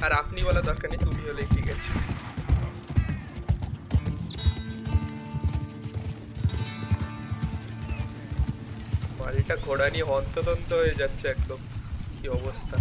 আর আপনি বলা দরকার নেই, তুমি হলেই ঠিক আছে। মালটা ঘোড়া নিয়ে হন্তদন্ত হয়ে যাচ্ছে একদম, কি অবস্থা।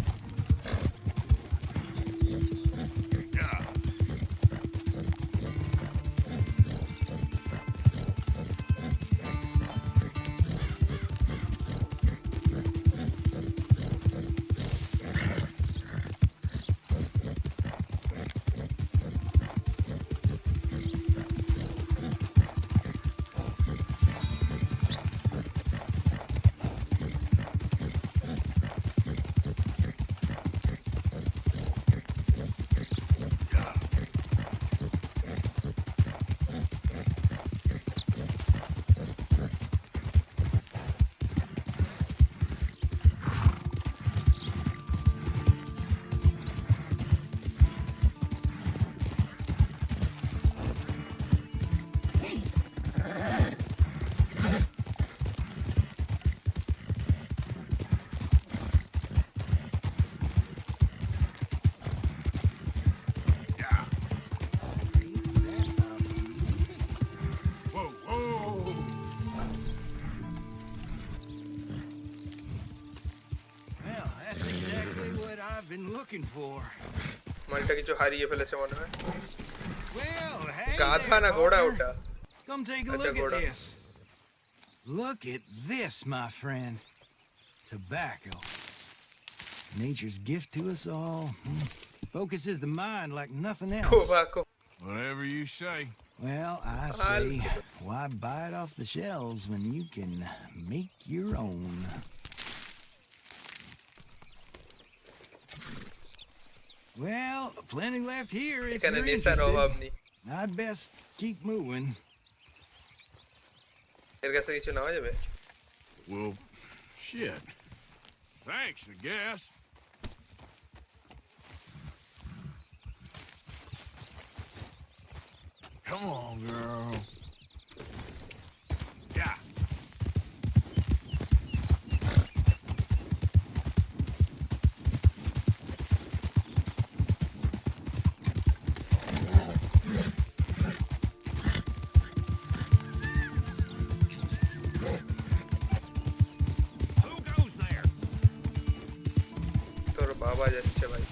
Been looking for. মালটা কিছু হারিয়ে ফেলেছে মনে হয়। Well, hey গাধা না there, ঘোড়া partner. ওটা? Come take a Acha, look ঘোড়া। at this. Look at this, my friend. Tobacco. Nature's gift to us all. Focuses the mind like nothing else. Tobacco. Whatever you say. Well, I say, why buy it off the shelves when you can make your own? Well, plenty left here if এখানে you're নেশার অভাব interested. নেই। I'd best keep moving. এর কাছে কিছু নেওয়া যাবে? Well, shit. Thanks, I guess. Come on, girl. Yeah. Who goes there? তোর বাবা যাচ্ছে ভাই।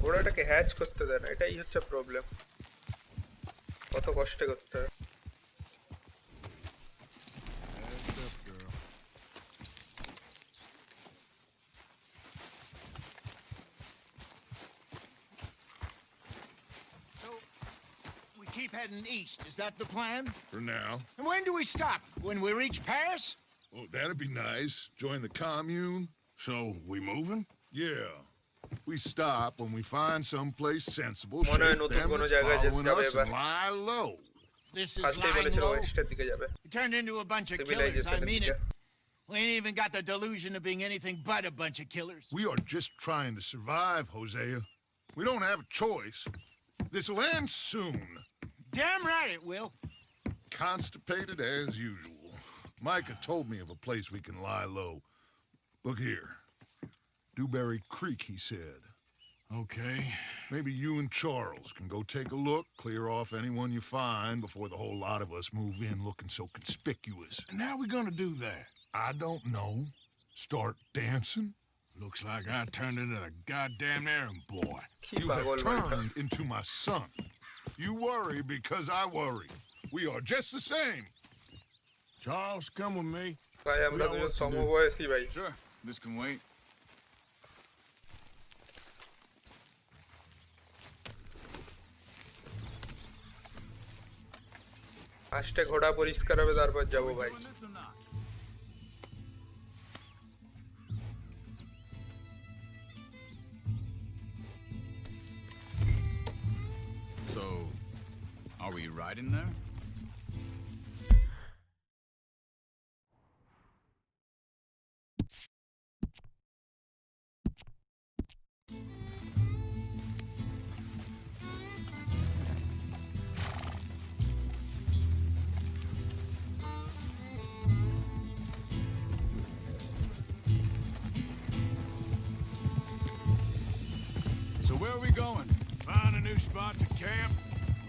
ঘোড়াটাকে হ্যাচ করতে দেয় না, এটাই হচ্ছে প্রবলেম। কত কষ্টে করতে হয়। We keep heading east. Is that the plan? For now. And when do we stop? When we reach Paris? Oh, that'd be nice. Join the commune. So, we moving? Yeah. We stop when we find someplace sensible, মনে হয় shake নতুন them কোনো that's জায়গায় following যাবে us, এবার। and lie low. This is ফার্স্টেই lying বলেছিল low. ওয়েস্টের দিকে যাবে। We turned into a bunch of killers. I সিভিলাইজেশনের mean দিকে। it. We ain't even got the delusion of being anything but a bunch of killers. We are just trying to survive, Hosea. We don't have a choice. This'll end soon. Damn right it will. Constipated as usual. Micah told me of a place we can lie low. Look here. Dewberry Creek, he said. Okay. Maybe you and Charles can go take a look, clear off anyone you find before the whole lot of us move in looking so conspicuous. And how we gonna do that? I don't know. Start dancing? Looks like I turned into the goddamn errand boy. কি You পাগল have মালটা। turned into my son. You worry because I worry. We are just the same. Charles, come with me. ভাই আমরা We got দুজন work to do. সমবয়সী ভাই। Sure, this can wait. ফার্স্টে ঘোড়া পরিষ্কার হবে তারপর যাবো ভাই। So, are we riding there? So where are we going? Find a new spot to camp.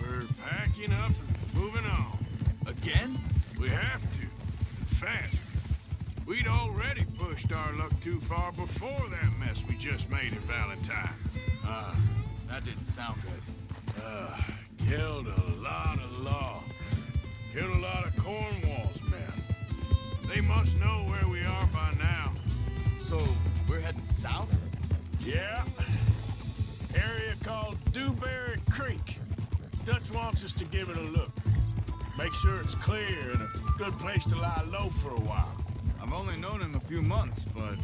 We're we're packing up and moving on. Again? We have to. Fast. We'd already pushed our luck too far before that mess we just made at Valentine. That didn't sound good. Killed a lot of law. Killed a lot of Cornwall's men. They must know where we are by now. So, we're heading south? Yeah. Area called Dewberry Creek. Dutch wants us to give it a look. Make sure it's clear and a good place to lie low for a while. I've only known him a few months, but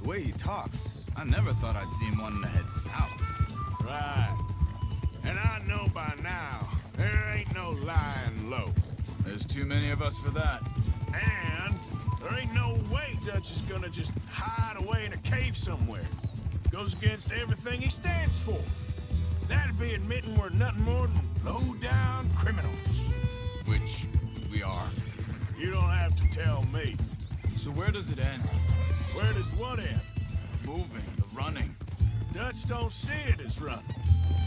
the way he talks, I never thought I'd see him wanting to head south. Right. And I know by now, there ain't no lying low. There's too many of us for that. And there ain't no way Dutch is gonna just hide away in a cave somewhere. Goes against everything he stands for. That'd be admitting we're nothing more than low-down criminals. Which we are. You don't have to tell me. So where does it end? Where does what end? Moving, the running. Dutch don't see it as running.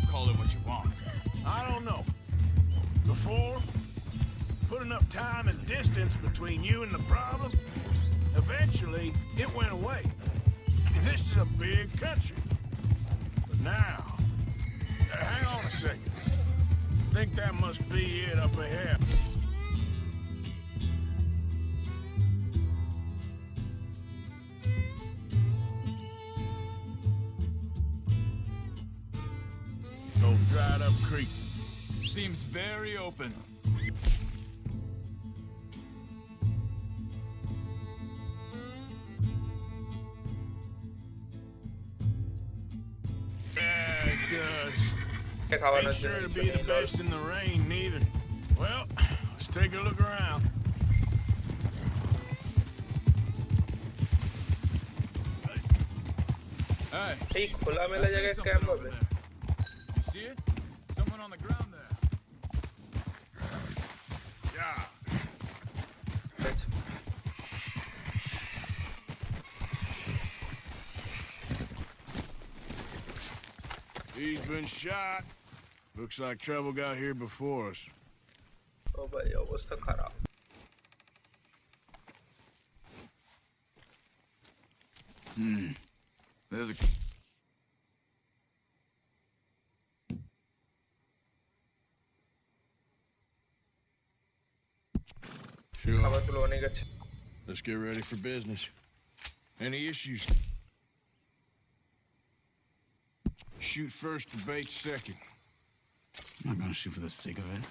Call it what you want. I don't know. Before, put enough time and distance between you and the problem, eventually it went away. And this is a big country. But now, hang on a second. I think that must be it up ahead. Old dried up creek. Seems very open. Yeah, it does. क्या खावाना Ain't sure to be the चाहिए best in the rain, neither. Well, let's take a look around. Hey, ये खुला I Mela see जगह something camp over में there. You see it? Someone on the ground there. Yeah. He's been shot. Looks like trouble got here before us. ओ भाई अवस्था खराब There's a... Sure. खाবার तुलो होने का Let's get ready for business. Any issues? Shoot first, debate second. I'm not gonna shoot for the sake of it.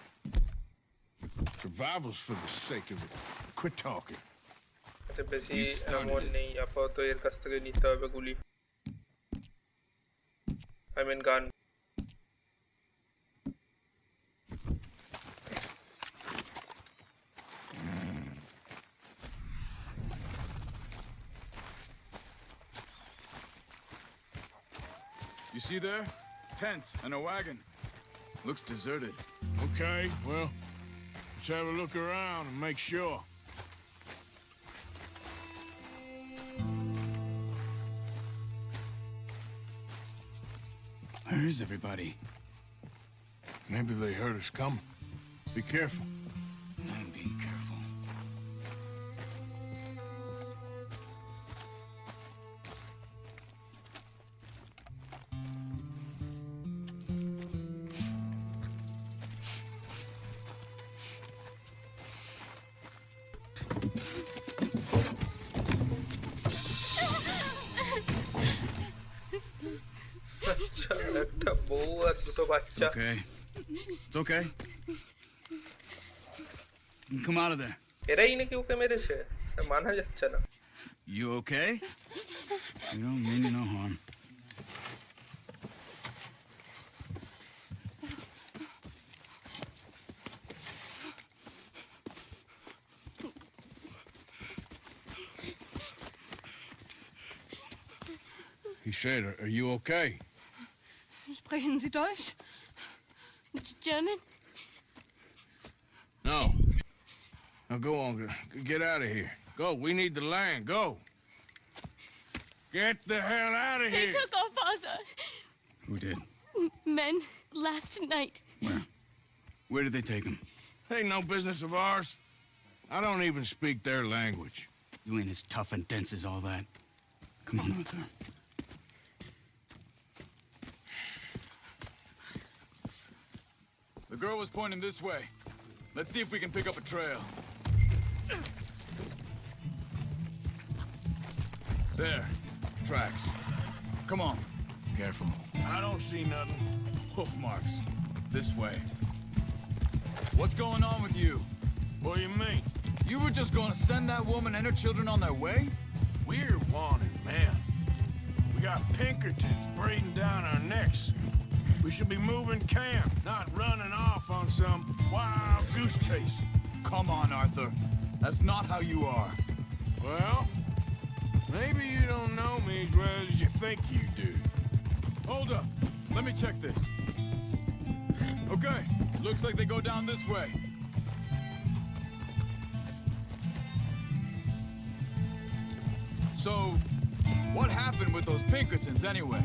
Survival's for the sake of it. Quit talking. Besi You started amor it. नहीं apa तो yer kasta ke nita be guli I mean gun You see there? Tents and a wagon. Looks deserted. Okay, well, let's have a look around and make sure. Where is everybody? Maybe they heard us coming. Be careful. I'm being careful. अच्छा একটা বউ আর দুটো It's বাচ্চা okay. It's okay. Come out of there. এরাই নাকি ওকে মেরেছে মানা যাচ্ছে না You okay? You don't mean no harm. He said, are you okay? Sprechen Sie Deutsch? German? No. Now go on. Get out of here. Go. We need the land. Go. Get the hell out of They here. took our father. Who did? Men last night. Where? Where did they take him? Ain't no business of ours. I don't even speak their language. You ain't as tough and dense as all that. Come on, Arthur. The girl was pointing this way. Let's see if we can pick up a trail. There. Tracks. Come on. Careful. I don't see nothing. Hoof marks. This way. What's going on with you? What do you mean? You were just gonna send that woman and her children on their way? We're wanted, man. We got Pinkertons breathing down our necks. We should be moving camp, not running off on some wild goose chase. Come on, Arthur. That's not how you are. Well, maybe you don't know me as well as you think you do. Hold up. Let me check this. Okay. Looks like they go down this way. So, what happened with those Pinkertons anyway?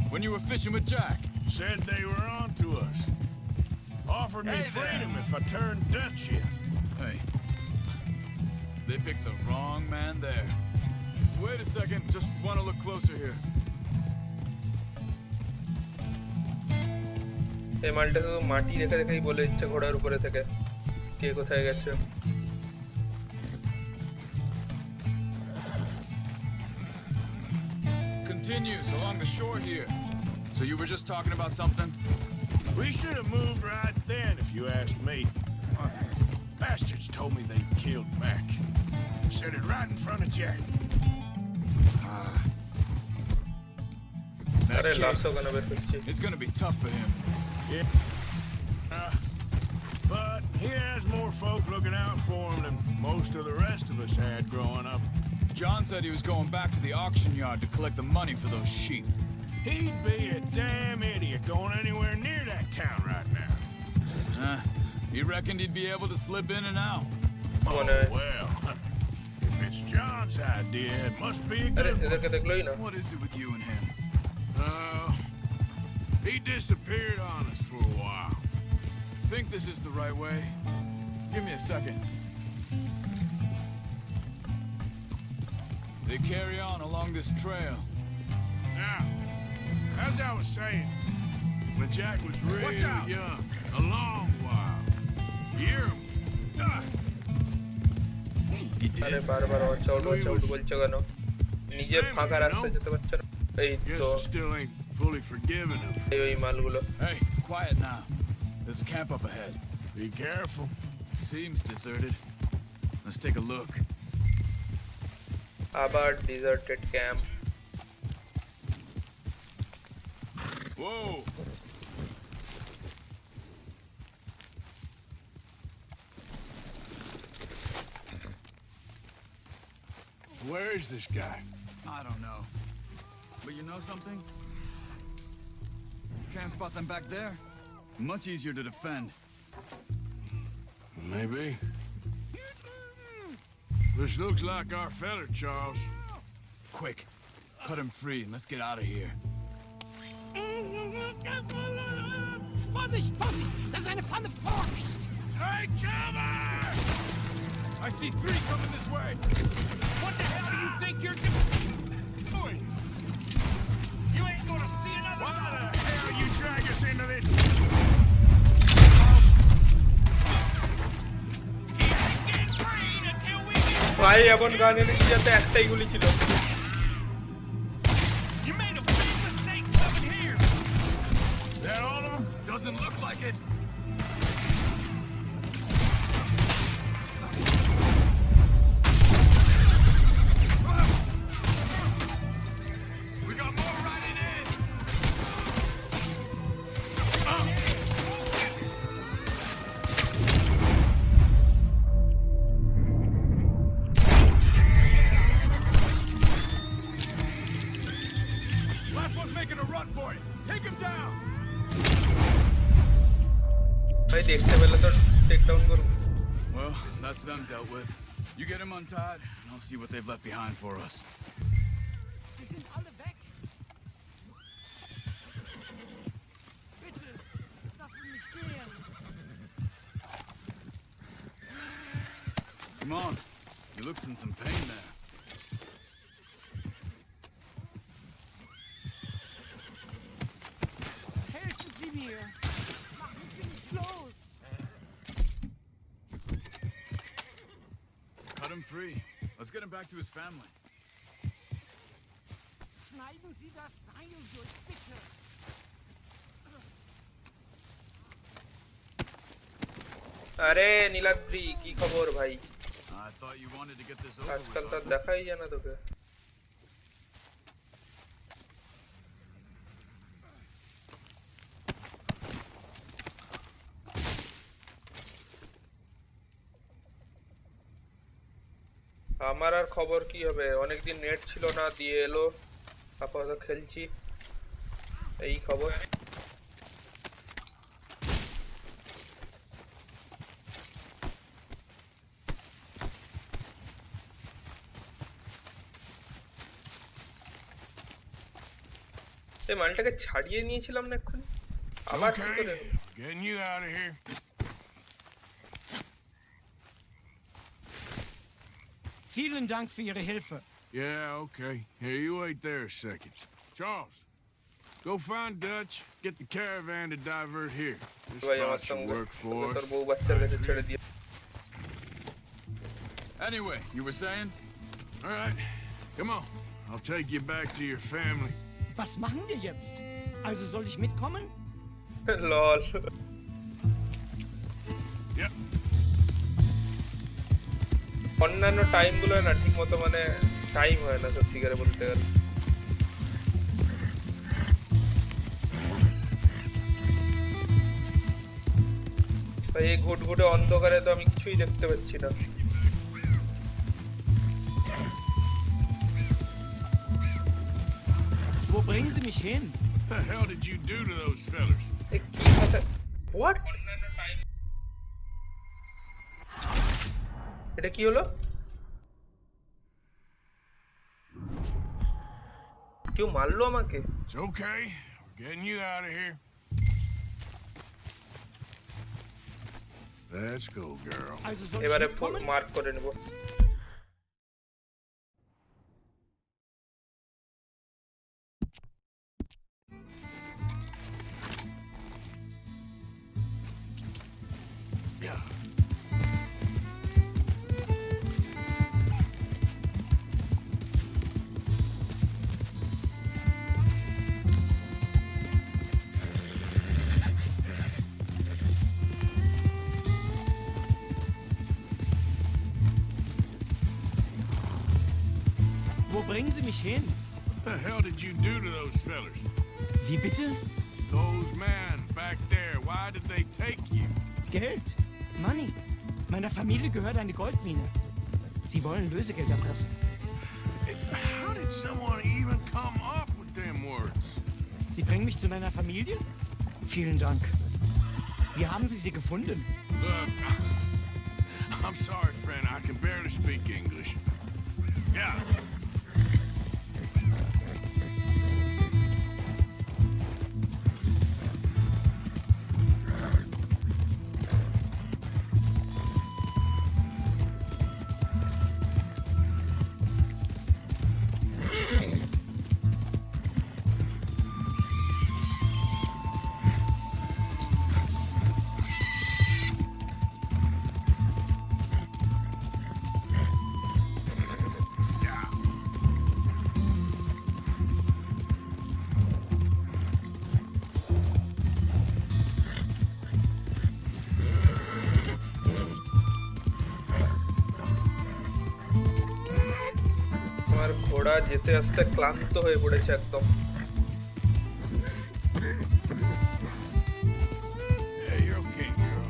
When you were fishing with Jack? Said they were on to us. Offered me freedom if I turned Dutch in. Hey. They picked the wrong man there. Wait a second. Just want to look closer here. এই মালটাকে তো মাটি রেখে রেখেই বলে দিচ্ছে ঘোড়ার উপরে থেকে কে কোথায় গেছে। Continues along the shore here. So you were just talking about something? We should have moved right then, if you asked me. Bastards told me they killed Mac. Said it right in front of Jack. আরে লাশও কেন বের করছে? It's gonna be tough for him. Yeah. But he has more folk looking out for him than most of the rest of us had growing up. John said he was going back to the auction yard to collect the money for those sheep. He'd be a damn idiot going anywhere near that town right now. He reckoned he'd be able to slip in and out. Oh, well. If it's John's idea, it must be a good one. What is it with you and him? He disappeared on us for a while. Think this is the right way? Give me a second. They carry on along this trail. Now, as I was saying, when Jack was real young, a long while, you আরে বারবার out বলছো কেন? নিজের ফাঁকা রাস্তায় যেতে পারছো না? এই তো still ain't fully forgiven him. এই মালগুলো। Hey, quiet now. There's a camp up ahead. Be careful. Seems deserted. Let's take a look. আবার deserted camp. Whoa! Where is this guy? I don't know. But you know something? Can't spot them back there. Much easier to defend. Maybe. This looks like our fella, Charles. Quick, cut him free and let's get out of here. Vorsicht, Vorsicht! Das ist eine Pfanne! Vorsicht! Take cover! I see 3 coming this way! What the hell do you think you're doing? You ain't gonna see another... Why the hell you drag us into this? He ain't getting free until we get... ভাই এমন গান এনেছি যাতে একটাই গুলি ছিল। You made a big mistake coming here! That all of them? Doesn't look like it. We got more riding in. Last one's making a run for it. Take him down. ভাই দেখতে পেলে তো টেক ডাউন করব। Well, that's them dealt with. You get him untied, and I'll see what they've left behind for us. Sie sind alle weg! Bitte, lass mich gehen! Come on. He looks in some pain there. Helfen Sie mir! Machen Sie mich los! Cut him free. Let's get him back to his family. Schneiden Sie das Seil durch, bitte! আরে নীলাদ্রি কি খবর ভাই? I thought you wanted to get this over আজকাল with. তো আর দেখাই যায় না তোকে। আমার আর খবর কি হবে, অনেকদিন নেট ছিল না, দিয়ে এলো, আপাতত খেলছি, এই খবর। এই মালটাকে ছাড়িয়ে নিয়েছিলাম না এক্ষুনি, আবার কি করে? Getting you out of here. Vielen Dank für Ihre Hilfe. Yeah, okay. Here, you wait there a second. Charles, go find Dutch. Get the caravan to divert here. This ভাই আমার spot should সঙ্গে work for তোর us. বউ বাচ্চার কাছে ছেড়ে দিয়ে। Anyway, you were saying? All right, come on. I'll take you back to your family. Was machen wir jetzt? Also soll ich mitkommen? লল। Yep. অন্যান্য টাইমগুলো না ঠিক মতো মানে টাইম হয় না সত্যিকারে বলতে গেলে। ভাই এই ঘুটঘুটে অন্ধকারে তো আমি কিছুই দেখতে পাচ্ছি না। Wo bringen Sie mich hin? What the hell did you do to those fellas? এ কি কথা? হোয়াট? এটা কি হলো? কেউ মারলো আমাকে? It's okay. We're getting you out of here. Let's go, girl. Also soll ich এবারে mitkommen? মার্ক করে নেব। Yeah. Wo bringen Sie mich hin? What the hell did you do to those fellas? Wie bitte? Those men back there, why did they take you? Geld. Money. Meiner Familie gehört eine Goldmine. Sie wollen Lösegeld erpressen. How did someone even come up with them words? Sie bringen mich zu meiner Familie? Vielen Dank. Wie haben Sie sie gefunden? Look, I'm sorry, friend. I can barely speak English. Yeah. আমার ঘোড়া যেতে আসতে ক্লান্ত হয়ে পড়েছে একদম। Yeah, you're okay, girl.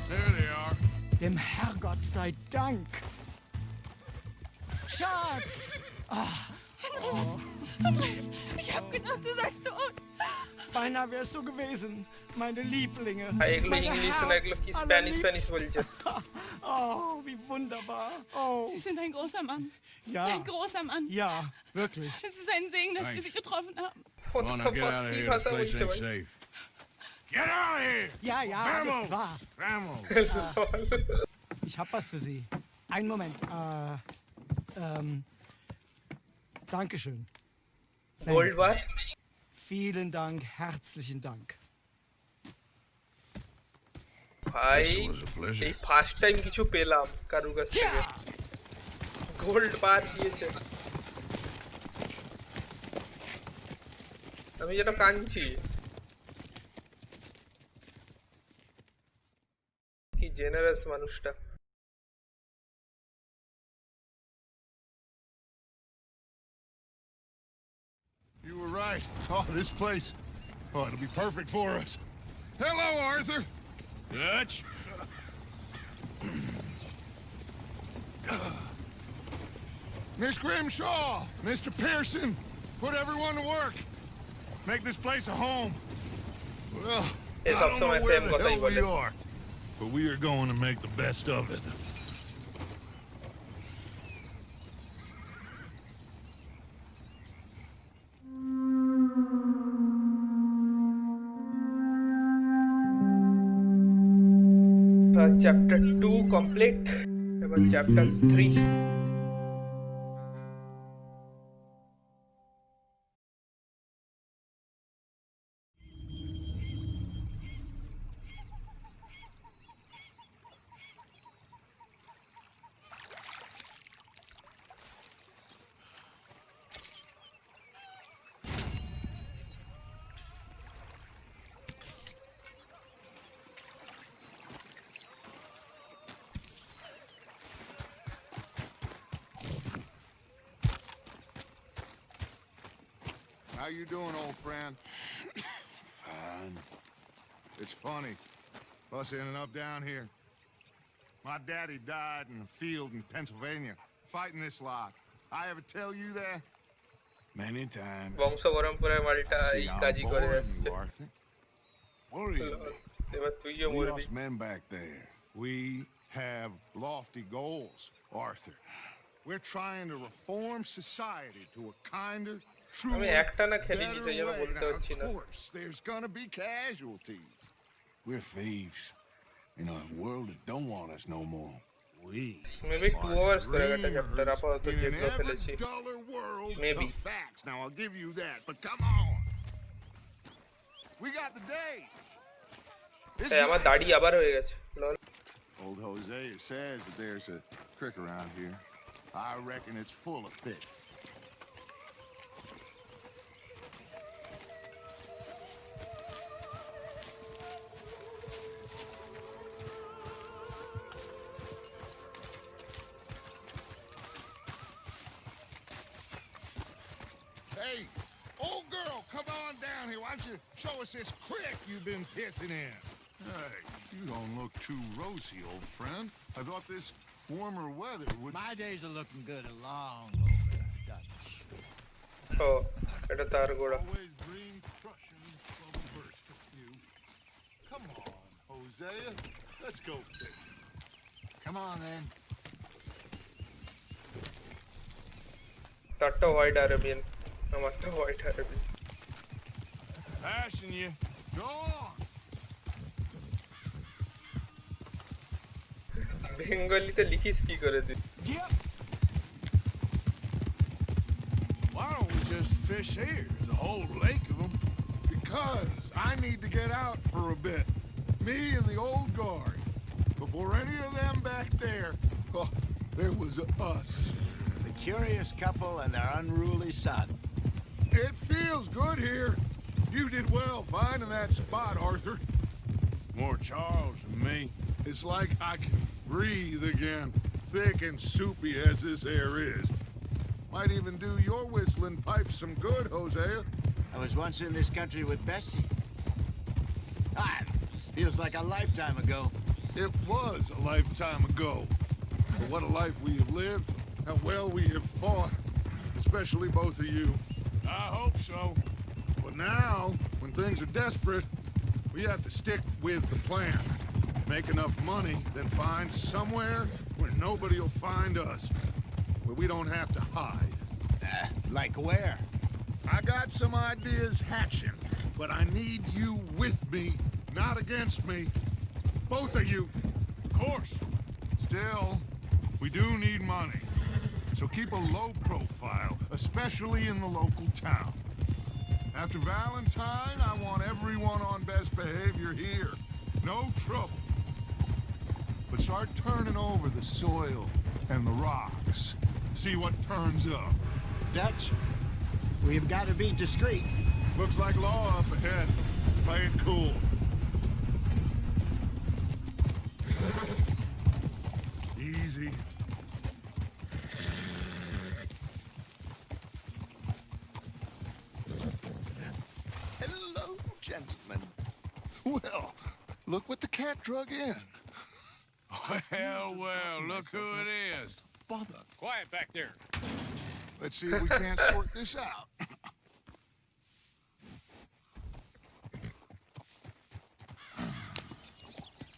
There they are. Dem Herrgott sei Dank. Schatz! Andreas, ich hab gedacht, du seist tot. Beinahe wär's so gewesen, meine Lieblinge. এগুলো English না এগুলো কি স্প্যানিশ স্প্যানিশ বলছে Oh, wie wunderbar. Oh, Sie sind ein großer Mann. ja. Ein großer Mann. Ja, wirklich. Es ist ein Segen, dass wir Sie getroffen haben. What Come on, the now get fuck out of কি here. ভাষা This place বলছে ain't ভাই safe. Get out of here! Ja, ja, alles Vamos! klar. Vamos! Ich hab was für Sie. Einen Moment. Dankeschön. Gold bar Vielen Dank, herzlichen Dank. ভাই It was a pleasure. এই first time কিছু পেলাম কারুর কাছ থেকে gold বার দিয়েছে আমি যেটা কাঁদছি কি জেনারেস মানুষটা You were right. Oh, this place. Oh, it'll be perfect for us. Hello, Arthur. Dutch? Miss Grimshaw, Mr. Pearson, put everyone to work. Make this place a home. Well, I Yes, don't know I'm where sorry, the Sam, hell we but- are, but we are going to make the best of it. Chapter 2 complete এবার chapter 3 How you doing, old friend? Fine. It's funny, us ending up down here. My daddy died in a field in Pennsylvania, fighting this lot. I ever tell you that? Many times. বংশ পরম্পরায় মালটা এই কাজই করে আসছে Arthur. Worry me. এবার তুইও We মরবি lost men back there. We have lofty goals, Arthur. We're trying to reform society to a kinder, truer, আমি একটা না খেলিনি সেই জন্য better way. বলতে Now, পারছি of না course, there's gonna be casualties. We're thieves. In a world that don't want us no more. We maybe 2 hours করে একটা dreamers চ্যাপ্টার আপাতত in an যেগুলো ever ফেলেছি duller world Maybe. of facts. Now, I'll give you that, but come on. We got the day. This এই আমার nice. দাড়ি আবার হয়ে গেছে লল Old Hosea says that there's a creek around here. I reckon it's full of fish. Hey, old girl, come on down here. Why don't you show us this creek you've been pissing in? Hey, you don't look too rosy, old friend. I thought this warmer weather would... My days are looking good along over Dutch. ও এটা তার গোড়া Always dream crushing from first a few. Come on, Hosea. Let's go fish. Come on, then. তারটা white Arabian আমারটা white Arabian Passing you. Go on. বেঙ্গলিতে লিখিস কি করে তুই Why don't we just fish here? There's a whole lake of them. Because I need to get out for a bit. Me and the old guard. Before any of them back there, oh, there was us. The curious couple and their unruly son. It feels good here. You did well finding that spot, Arthur. More Charles than me. It's like I can breathe again, thick and soupy as this air is. Might even do your whistling pipes some good, Hosea. I was once in this country with Bessie. Ah, feels like a lifetime ago. It was a lifetime ago. But what a life we have lived, how well we have fought, especially both of you. I hope so. But now, when things are desperate, we have to stick with the plan. Make enough money, then find somewhere where nobody will find us. Where we don't have to hide. Like where? I got some ideas hatching, but I need you with me, not against me. Both of you. Of course. Still, we do need money. So keep a low profile, especially in the local town. After Valentine, I want everyone on best behavior here. No trouble. But start turning over the soil and the rocks. See what turns up. Dutch, we've got to be discreet. Looks like law up ahead. Play it cool. Easy. Hello, gentlemen. Well, look what the cat drug in. Well, look who it is. Bother. Quiet back there. Let's see if we can't sort this out.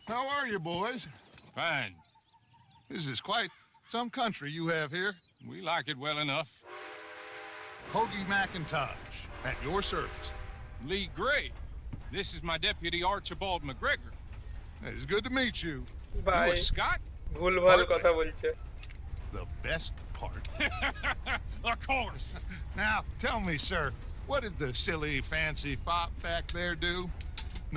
How are you, boys? Fine. This is quite some country you have here. We like it well enough. Hoagie McIntosh, at your service. Lee Gray. This is my deputy Archibald McGregor. It's good to meet you. You ভাই a Scot? ভুলভাল কথা বলছে The best part. Of course. Now, tell me, sir, what did the silly, fancy fop back there do?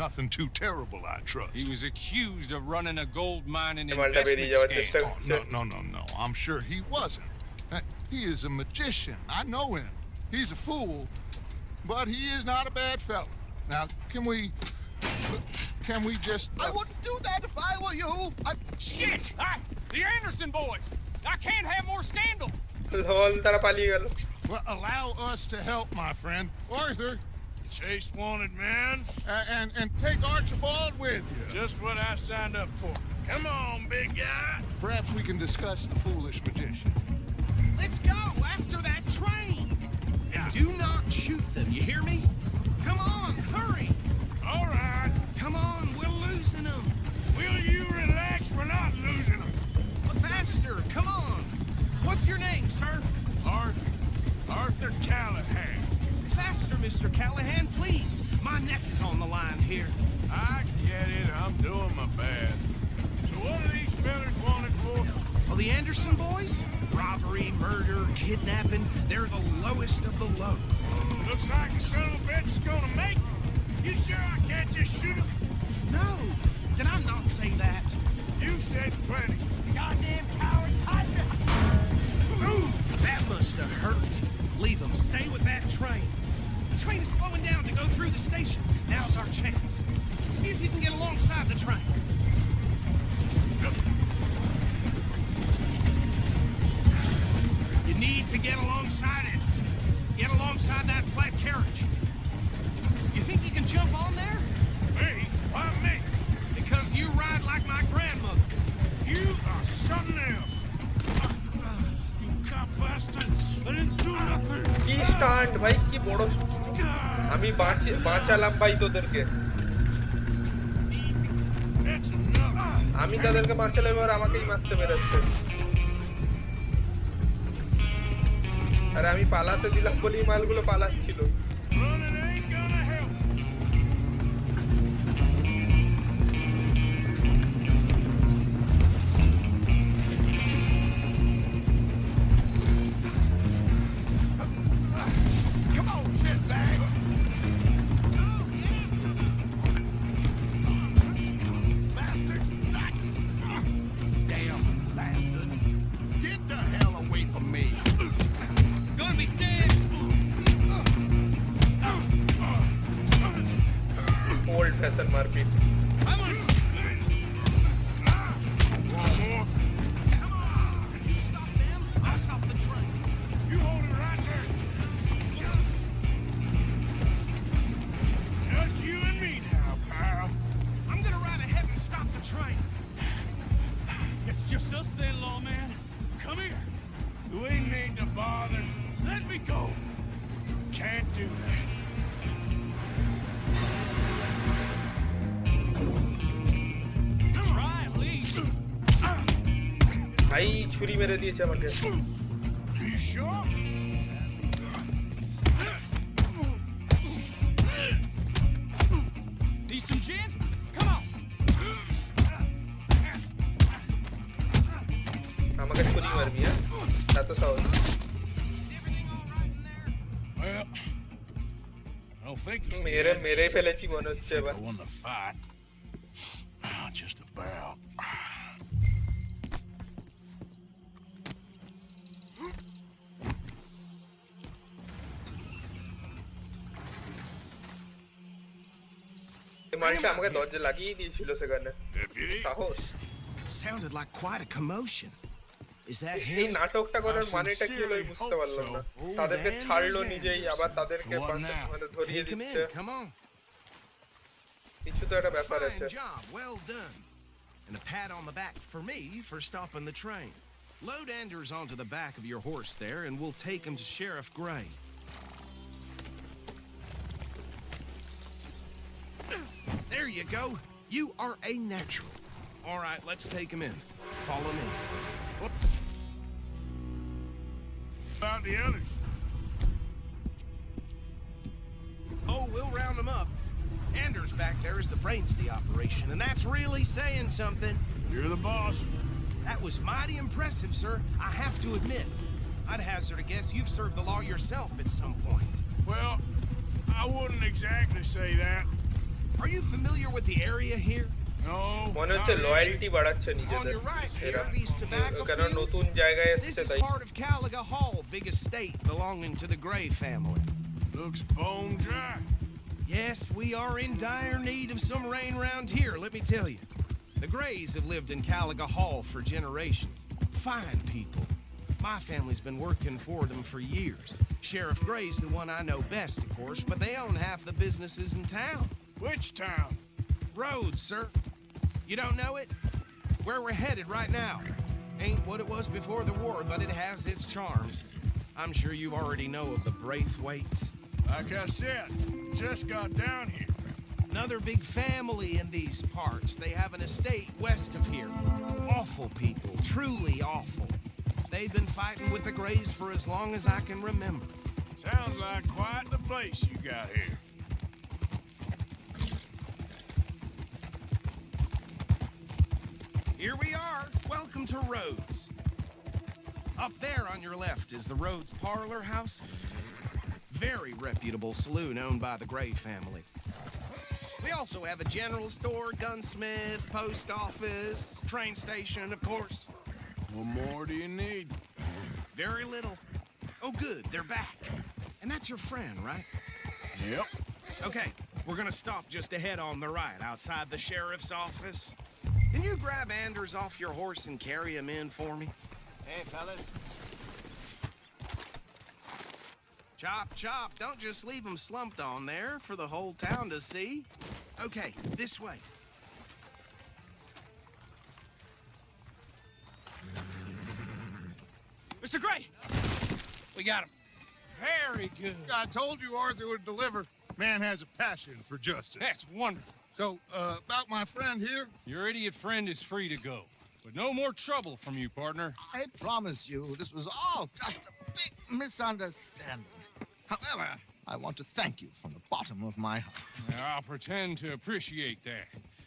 Nothing too terrible, I trust. He was accused of running a gold mining মালটা বেরিয়ে investment যাওয়ার চেষ্টা scam. করছে No. I'm sure he wasn't. He is a magician. I know him. He's a fool, but he is not a bad fellow. Now, can we just... I wouldn't do that if I were you. Shit! The Anderson boys! I can't have more scandal! লল তারা পালিয়ে গেল Well, allow us to help, my friend. Arthur, Chase wanted, man. and take Archibald with you. Just what I signed up for. Come on, big guy. Perhaps we can discuss the foolish magician. Let's go after that train. And do not shoot them, you hear me? Come on, hurry. All right. Come on, we're losing them. Will you relax? We're not losing them. Faster, come on. What's your name, sir? Arthur Callahan. Faster, Mr. Callahan, please. My neck is on the line here. I get it. I'm doing my best. So what are these fellas wanted for? Oh, the Anderson boys? Robbery, murder, kidnapping. They're the lowest of the low. Looks like the son of a bitch is gonna make it. You sure I can't just shoot him? No, did I not say that? You said plenty. Goddamn cowards, hide me! Ooh, that must have hurt. Leave them. Stay with that train. The train is slowing down to go through the station. Now's our chance. See if you can get alongside the train. You need to get alongside it. Get alongside that flat carriage. You think you can jump on there? Me? Why me? Because you ride like my grandmother. You are something else. You cop bastard. I didn't do nothing. কি stunt ভাই কি বড় আমি বাঁচালাম ভাই তোদেরকে That's enough. আমি তাদেরকে বাঁচালাম এবার আমাকেই মারতে বেরোচ্ছে আরে আমি পালাতে দিলাম বলেই মালগুলো পালাচ্ছিল Running ain't gonna help. Come on, sit back. Bastard. Damn bastard. Get the hell away from me. Gonna be dead. Old fashion মারপিট I'm gonna... One more. Come on. If you stop them, I'll stop the train. You hold it right there. Just you and me now, pal. I'm gonna ride ahead and stop the train. It's just us then, lawman. Come here. We need to bother. Let me go. Can't do that. ভাই ছুরি মেরে দিয়েছে আমাকে। You sure? Need some gin? Come on. আমাকে ছুরি মারবি? হ্যাঁ, এত সাহস? Well, I don't think he's মেরে dead. মেরে ফেলেছি মনে হচ্ছে I এবার। won the fight. Just about. এই মালটা আমাকে দরজা লাগিয়ে দিয়েছিল সেখানে। Deputy. সাহস। Sounded like quite a commotion. Is that এই him? নাটকটা করার মানেটা কি হলো আমি বুঝতে পারলাম না। তাদেরকে ছাড়লো নিজেই, আবার তাদেরকে মানে ধরিয়ে Take him দিচ্ছে। in. Come on. কিছু তো একটা ব্যাপার আছে। Fine job. Well done. And a pat on the back for me for stopping the train. Load Anders onto the back of your horse there, and we'll take him to Sheriff Gray. There you go. You are a natural. All right, let's take him in. Follow me. About the others. Oh, we'll round them up. Anders back there is the brains of the operation, and that's really saying something. You're the boss. That was mighty impressive, sir. I have to admit. I'd hazard a guess you've served the law yourself at some point. Well, I wouldn't exactly say that. Are you familiar with the area here? No. মনে হচ্ছে not loyalty বাড়াচ্ছে On নিজেদের your right এরা। here, these tobacco কেন নতুন fields. জায়গায় This এসেছে is তাই। part of Caliga Hall, big estate belonging to the Gray family. Looks bone dry. Yes, we are in dire need of some rain around here, let me tell you. The Grays have lived in Caliga Hall for generations. Fine people. My family's been working for them for years. Sheriff Gray's the one I know best, of course, but they own half the businesses in town. Which town? Rhodes, sir. You don't know it? Where we're headed right now. Ain't what it was before the war, but it has its charms. I'm sure you already know of the Braithwaites. Like I said, just got down here. Another big family in these parts. They have an estate west of here. Awful people, truly awful. They've been fighting with the Grays for as long as I can remember. Sounds like quite the place you got here. Here we are. Welcome to Rhodes. Up there on your left is the Rhodes Parlor House. Very reputable saloon owned by the Gray family. We also have a general store, gunsmith, post office, train station, of course. What more do you need? Very little. Oh, good, they're back. And that's your friend, right? Yep. Okay, we're gonna stop just ahead on the right, outside the sheriff's office. Can you grab Anders off your horse and carry him in for me? Hey, fellas. Chop, chop, don't just leave him slumped on there for the whole town to see. Okay, this way. Mr. Gray! We got him. Very good. I told you Arthur would deliver. Man has a passion for justice. That's wonderful. So, about my friend here, Your idiot friend is free to go. But no more trouble from you, partner. I promise you this was all just a big misunderstanding. However, I want to thank you from the bottom of my heart. Now, I'll pretend to appreciate that.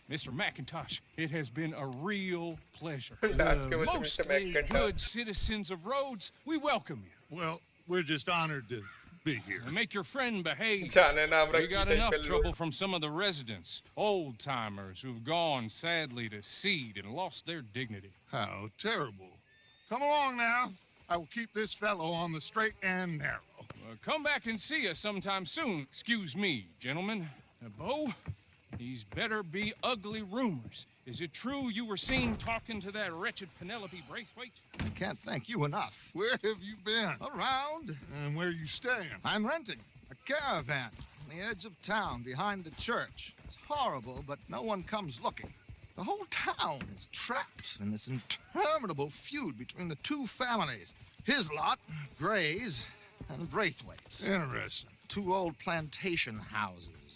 Mr. McIntosh, it has been a real pleasure. আজকে বলছি Mr. Mostly McIntosh। good citizens of Rhodes, we welcome you. well, we're just honored to be here. And make your friend behave. জানে না আমরা We কি got টাইপের enough লোক। trouble from some of the residents, old-timers who've gone, sadly, to seed and lost their dignity. How terrible. Come along now. I will keep this fellow on the straight and narrow. Come back and see us sometime soon. Excuse me, gentlemen. Bo, these better be ugly rumors. Is it true you were seen talking to that wretched Penelope Braithwaite? I can't thank you enough. Where have you been? Around, And where are you staying? I'm renting a caravan on the edge of town behind the church. It's horrible, but no one comes looking. The whole town is trapped in this interminable feud between the two families. His lot, Gray's, and Braithwaite's. Interesting. Two old plantation houses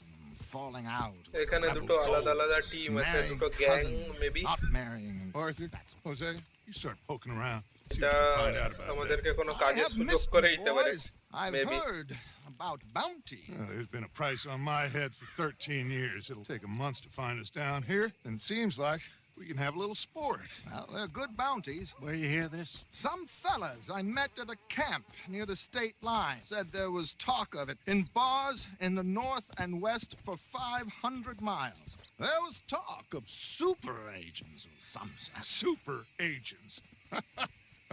falling out. এখানে দুটো আলাদা আলাদা team আছে, Marrying দুটো gang cousins, maybe. not marrying. Arthur, That's Jose, You start poking around. See এটা what you can find out about that. আমাদেরকে কোনো I কাজের have সুযোগ missed করে you, দিতে পারে boys. I've maybe heard about bounty. There's been a price on my head for 13 years. It'll take a month to find us down here, and it seems like we can have a little sport. Well, they're good bounties. Where you hear this? Some fellas I met at a camp near the state line said there was talk of it in bars in the north and west for 500 miles. There was talk of super agents of some sort. Super agents.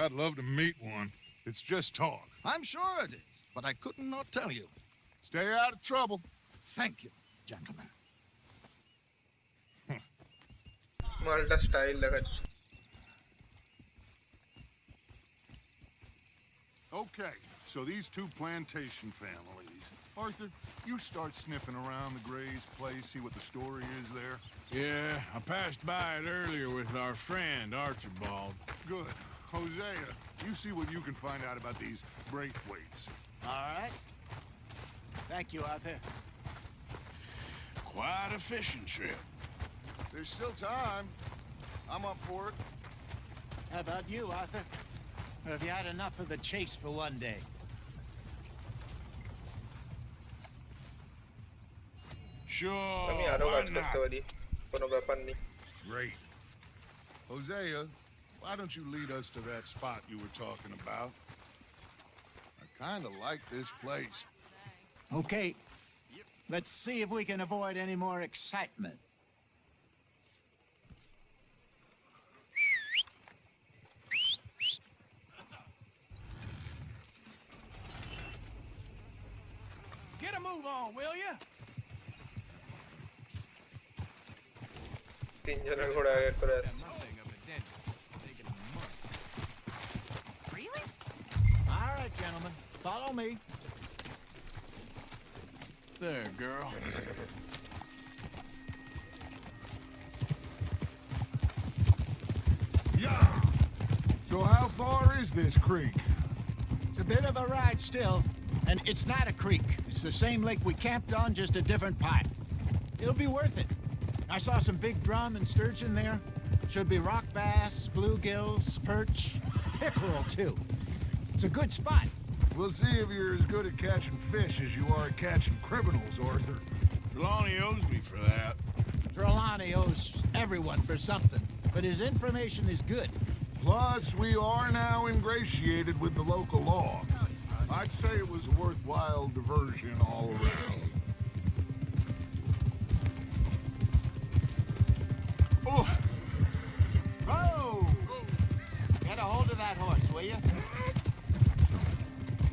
I'd love to meet one. It's just talk. I'm sure it is, but I couldn't not tell you. Stay out of trouble. Thank you, gentlemen. মালটা style দেখাচ্ছে Okay, so these two plantation families. Arthur, you start sniffing around the Gray's place, see what the story is there. Yeah, I passed by it earlier with our friend, Archibald. Good. Hosea, you see what you can find out about these Braithwaites. All right. Thank you, Arthur. Quite a fishing trip. There's still time. I'm up for it. How about you, Arthur? Or have you had enough of the chase for one day? Sure, আমি আরো why কাজ not? করতে পারি কোনো ব্যাপার নেই Great. Hosea, why don't you lead us to that spot you were talking about? I kind of like this place. Okay. Let's see if we can avoid any more excitement. Get a move on, will you? তিনজনের ঘোড়া আগে করে আসছে All right, gentlemen. Follow me. There, girl. Yeah. So how far is this creek? It's a bit of a ride still, and it's not a creek. It's the same lake we camped on, just a different pipe. It'll be worth it. I saw some big drum and sturgeon there. Should be rock bass, bluegills, perch, pickerel too. It's a good spot. We'll see if you're as good at catching fish as you are at catching criminals, Arthur. Trelawney owes me for that. Trelawney owes everyone for something, but his information is good. Plus, we are now ingratiated with the local law. I'd say it was a worthwhile diversion all around. Oh! Oh! Get a hold of that horse, will you?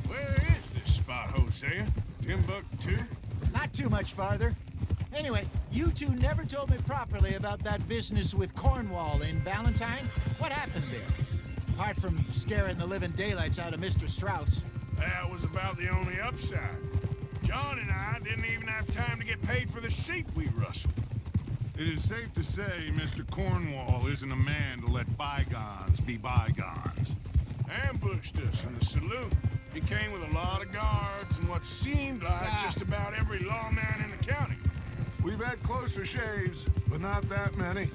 Where is this spot, Hosea? Timbuktu? Not too much farther. Anyway, you two never told me properly about that business with Cornwall in Valentine. What happened there? Apart from scaring the living daylights out of Mr. Strauss. That was about the only upside. John and I didn't even have time to get paid for the sheep we rustled. It is safe to say Mr. Cornwall isn't a man to let bygones be bygones. Ambushed us in the saloon. He came with a lot of guards and what seemed like just about every lawman in the county. We've had closer shaves, but not that many.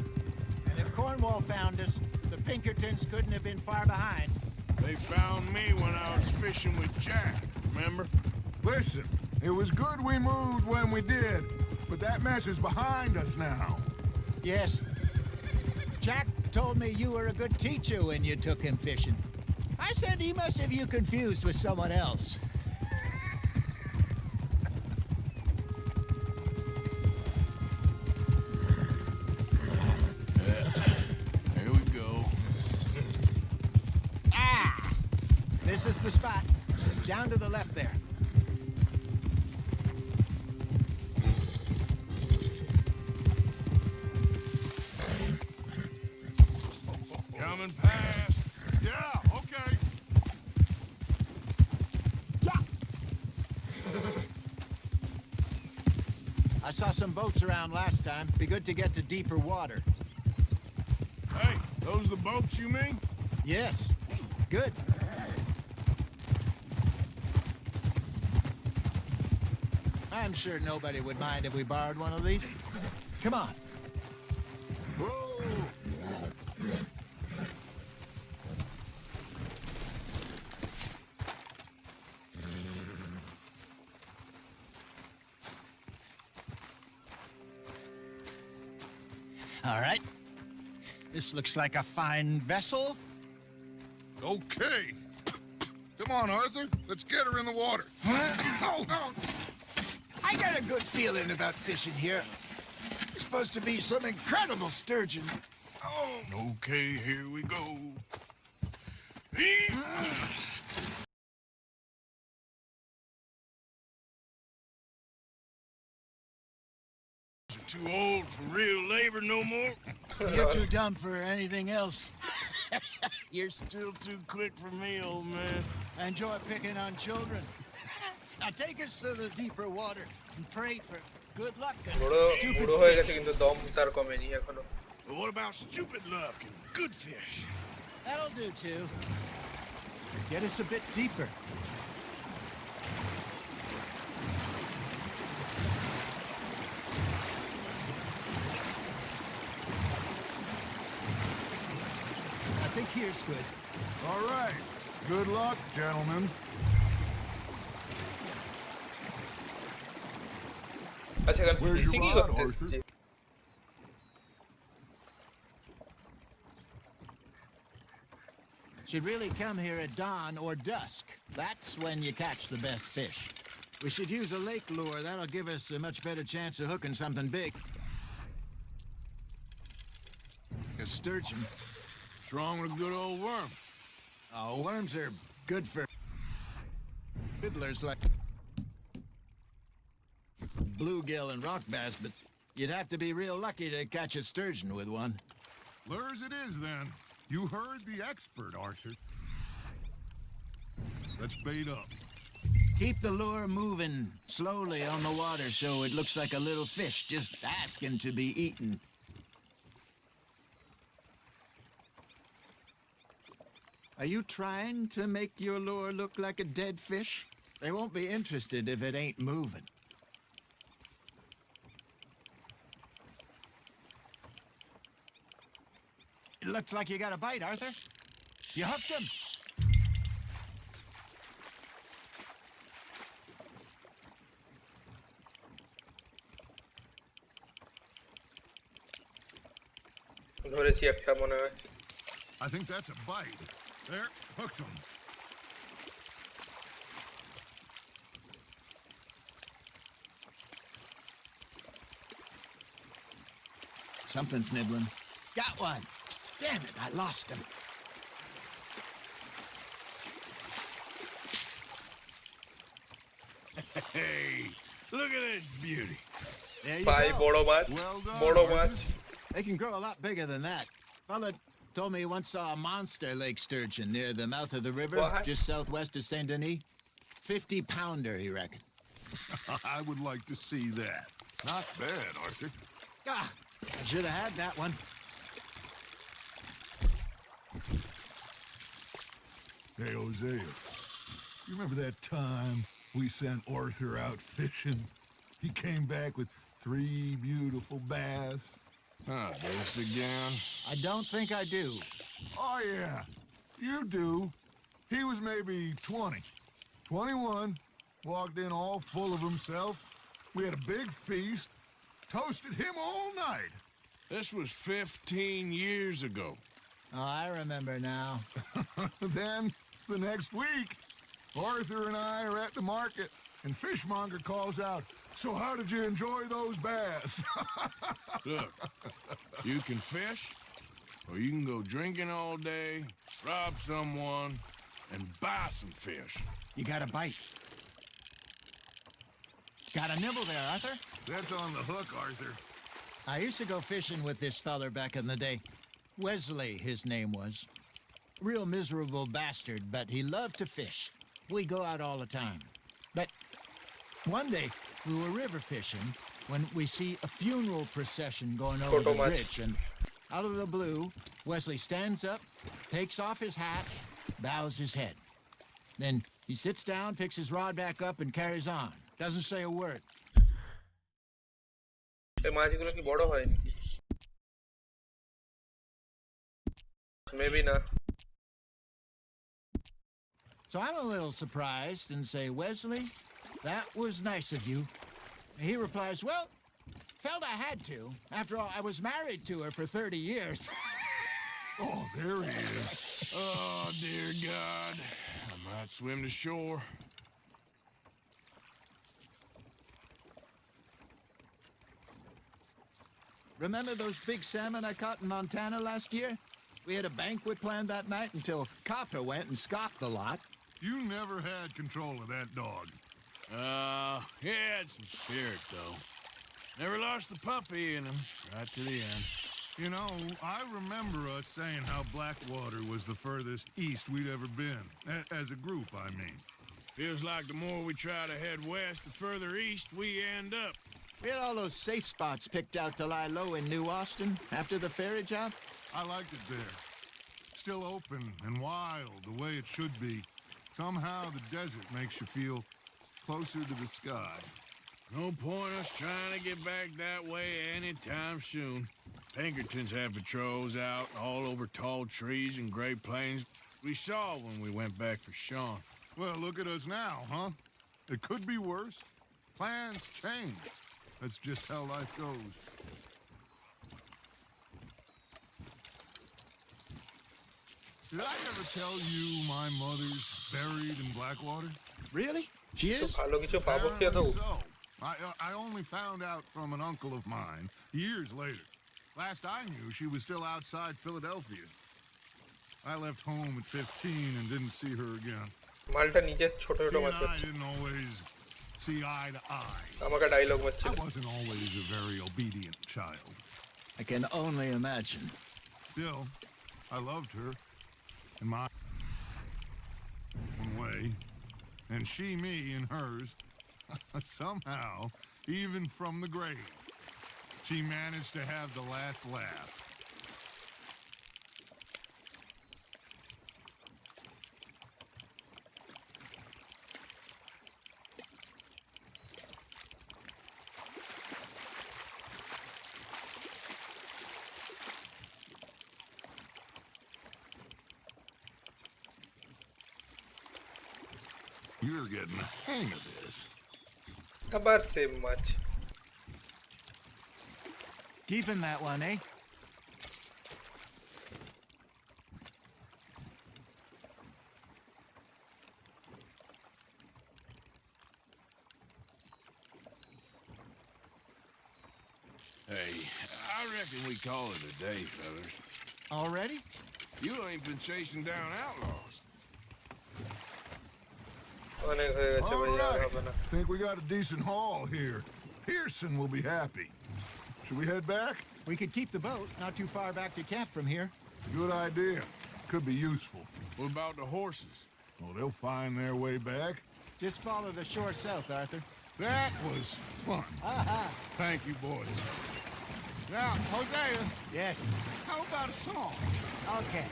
And if Cornwall found us, the Pinkertons couldn't have been far behind. They found me when I was fishing with Jack, remember? Listen, it was good we moved when we did, but that mess is behind us now. Yes. Jack told me you were a good teacher when you took him fishing. I said he must have you confused with someone else. Here we go. This is the spot. Down to the left there. Coming past. Yeah, okay. I saw some boats around last time. Be good to get to deeper water. Hey, those the boats you mean? Yes. Good. I'm sure nobody would mind if we borrowed one of these. Come on. All right. This looks like a fine vessel. Okay. Come on, Arthur. Let's get her in the water. I got a good feeling about fishing here. It's supposed to be some incredible sturgeon. Okay, here we go. Too old for real labor no more. You're too dumb for anything else. You're still too quick for me, old man. I enjoy picking on children. Now take us to the deeper water and pray for good luck and stupid বুড়ো হয়ে fish. গেছে কিন্তু দম তার কমেনি এখনো But what about stupid luck and good fish? That'll do too. Get us a bit deeper. I think here's good. All right. Good luck, gentlemen. আচ্ছা এখন Where's your ফিশিংই rod, করতে Arthur? এসেছি Should really come here at dawn or dusk. That's when you catch the best fish. We should use a lake lure. That'll give us a much better chance of hooking something big. A sturgeon. What's wrong with a good old worm? Oh, worms are good for fiddlers like bluegill and rock bass, but you'd have to be real lucky to catch a sturgeon with one. Lures it is, then. You heard the expert, Arthur. Let's bait up. Keep the lure moving slowly on the water so it looks like a little fish just asking to be eaten. Are you trying to make your lure look like a dead fish? They won't be interested if it ain't moving. It looks like you got a bite, Arthur. You hooked him. ধরেছি একটা মনে হয় I think that's a bite. There, hooked him. Something's nibbling. Got one. Damn it, I lost him. Hey, look at this beauty. There you pi go. বড় মাছ Well done, বড় Arthur. Much They can grow a lot bigger than that. Fella told me he once saw a monster lake sturgeon near the mouth of the river, What? just southwest of Saint Denis. 50-pounder, he reckoned. I would like to see that. Not bad, Arthur. Ah, I should have had that one. Hey, Hosea. You remember that time we sent Arthur out fishing? He came back with 3 beautiful bass. Ah, this again? I don't think I do. Oh, yeah. You do. He was maybe 20. 21. Walked in all full of himself. We had a big feast. Toasted him all night. This was 15 years ago. Oh, I remember now. Then, the next week, Arthur and I are at the market, and Fishmonger calls out, "So how did you enjoy those bass?" Look, you can fish, or you can go drinking all day, rob someone, and buy some fish. You got a bite. Got a nibble there, Arthur. That's on the hook, Arthur. I used to go fishing with this feller back in the day. Wesley, his name was. Real miserable bastard, but he loved to fish. We go out all the time. But one day, we were river fishing when we see a funeral procession going over Photo the match. bridge, and out of the blue, Wesley stands up, takes off his hat, bows his head. Then he sits down, picks his rod back up, and carries on. Doesn't say a word. এই মাছগুলো কি বড় হয় নাকি maybe না So I'm a little surprised and say, Wesley, that was nice of you. And he replies, well, Felt I had to. After all, I was married to her for 30 years. Oh, there he is. Oh, dear God. I might swim to shore. Remember those big salmon I caught in Montana last year? We had a banquet planned that night until Copper went and scoffed the lot. You never had control of that dog. He had some spirit, though. Never lost the puppy in him, right to the end. You know, I remember us saying how Blackwater was the furthest east we'd ever been. As a group, I mean. Feels like the more we try to head west, the further east we end up. We had all those safe spots picked out to lie low in New Austin after the ferry job. I liked it there. Still open and wild, the way it should be. Somehow the desert makes you feel closer to the sky. No point us trying to get back that way anytime soon. Pinkertons have patrols out all over tall trees and Great Plains. We saw when we went back for Sean. Well, look at us now, huh? It could be worse. Plans change. That's just how life goes. Did I ever tell you my mother's buried in Blackwater? Really? She is? ভালো কিছু পাবো কি আদৌ? So. I only found out from an uncle of mine years later. Last I knew, she was still outside Philadelphia. I left home at 15 and didn't see her again. মালটা নিজে ছোট ছোট মাছ I করছে। didn't always see eye to eye. আমাকে dialogue মারছিল। I wasn't always a very obedient child. I can only imagine. Still, I loved her in my own way, and she me in hers. Somehow, even from the grave, she managed to have the last laugh. You're getting the hang of this. আবার same মাছ। Keeping that one, eh? Hey, I reckon we call it a day, fellas. Already? You ain't been chasing down outlaws. অনেক হয়ে গেছে All ভাই, আর right. হবে না। Think we got a decent haul here. Pearson will be happy. Should we head back? We could keep the boat not too far back to camp from here. Good idea. Could be useful. What about the horses? Well, they'll find their way back. Just follow the shore south, Arthur. That was fun. Aha! Thank you, boys. Now, Hosea, Yes. how about a song? Okay.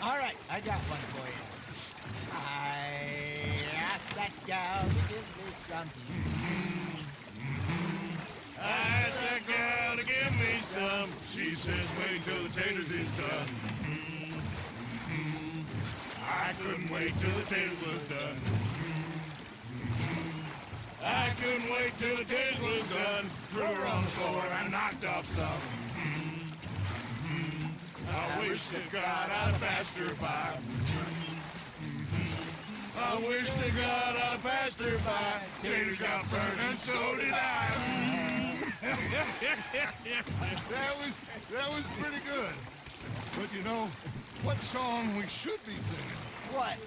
All right, I got one for you. I asked that gal to give me some. I asked that gal to give me some. She says, wait till the taters is done. I couldn't wait till the taters was done. I couldn't wait till the taters was done. Threw her on the floor and knocked off some. I wish to God I'd passed her by. I wish to God I passed her by. Taters got burned and so did I. That was pretty good. But you know, what song we should be singing? What?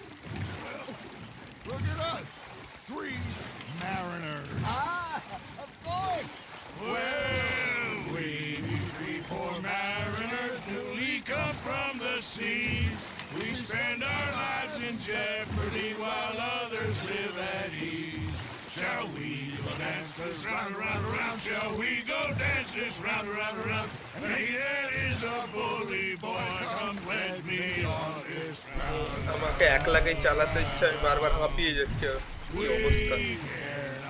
Look at us. 3 mariners. Ah, of course. Well, we three poor mariners newly come from the seas. We spend our lives in jeopardy while others live at ease. Shall we go dance this round, around, around? Shall we go dance this round, around, around? Hey, that is a bully boy, come pledge me on this ground. আমাকে একলাকেই চালাতে ইচ্ছা, আমি বারবার হাঁপিয়ে যাচ্ছি। কি অবস্থা,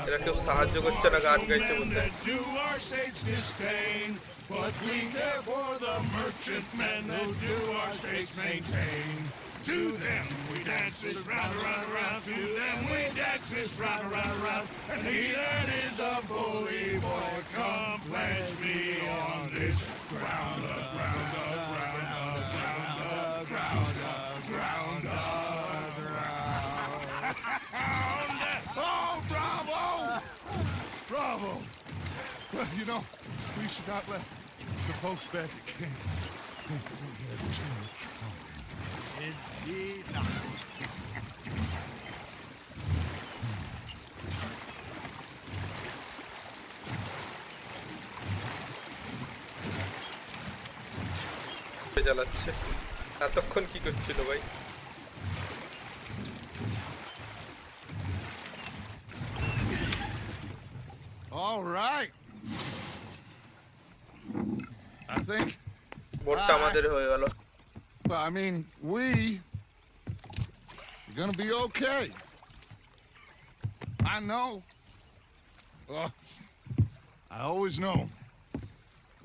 এরা কেউ সাহায্য করছে না, গান গাইছে বসে। Do our states disdain, but we care for the merchantmen who do our states maintain. To them we dance this round, around, around. To them we dance this round, around, around. And he that is a bully boy, come pledge me on this ground up, ground up, ground up, ground up, ground up, ground up, ground up. Oh, bravo! Bravo! Well, you know, we should not let the folks back at camp think that we had too much fun. Indeed not. জ্বালাচ্ছে এতক্ষণ কি করছিল ভাই All right. I think. বোটটা আমাদের হয়ে গেল Well, I mean, we're gonna be okay. I know. Well, I always know.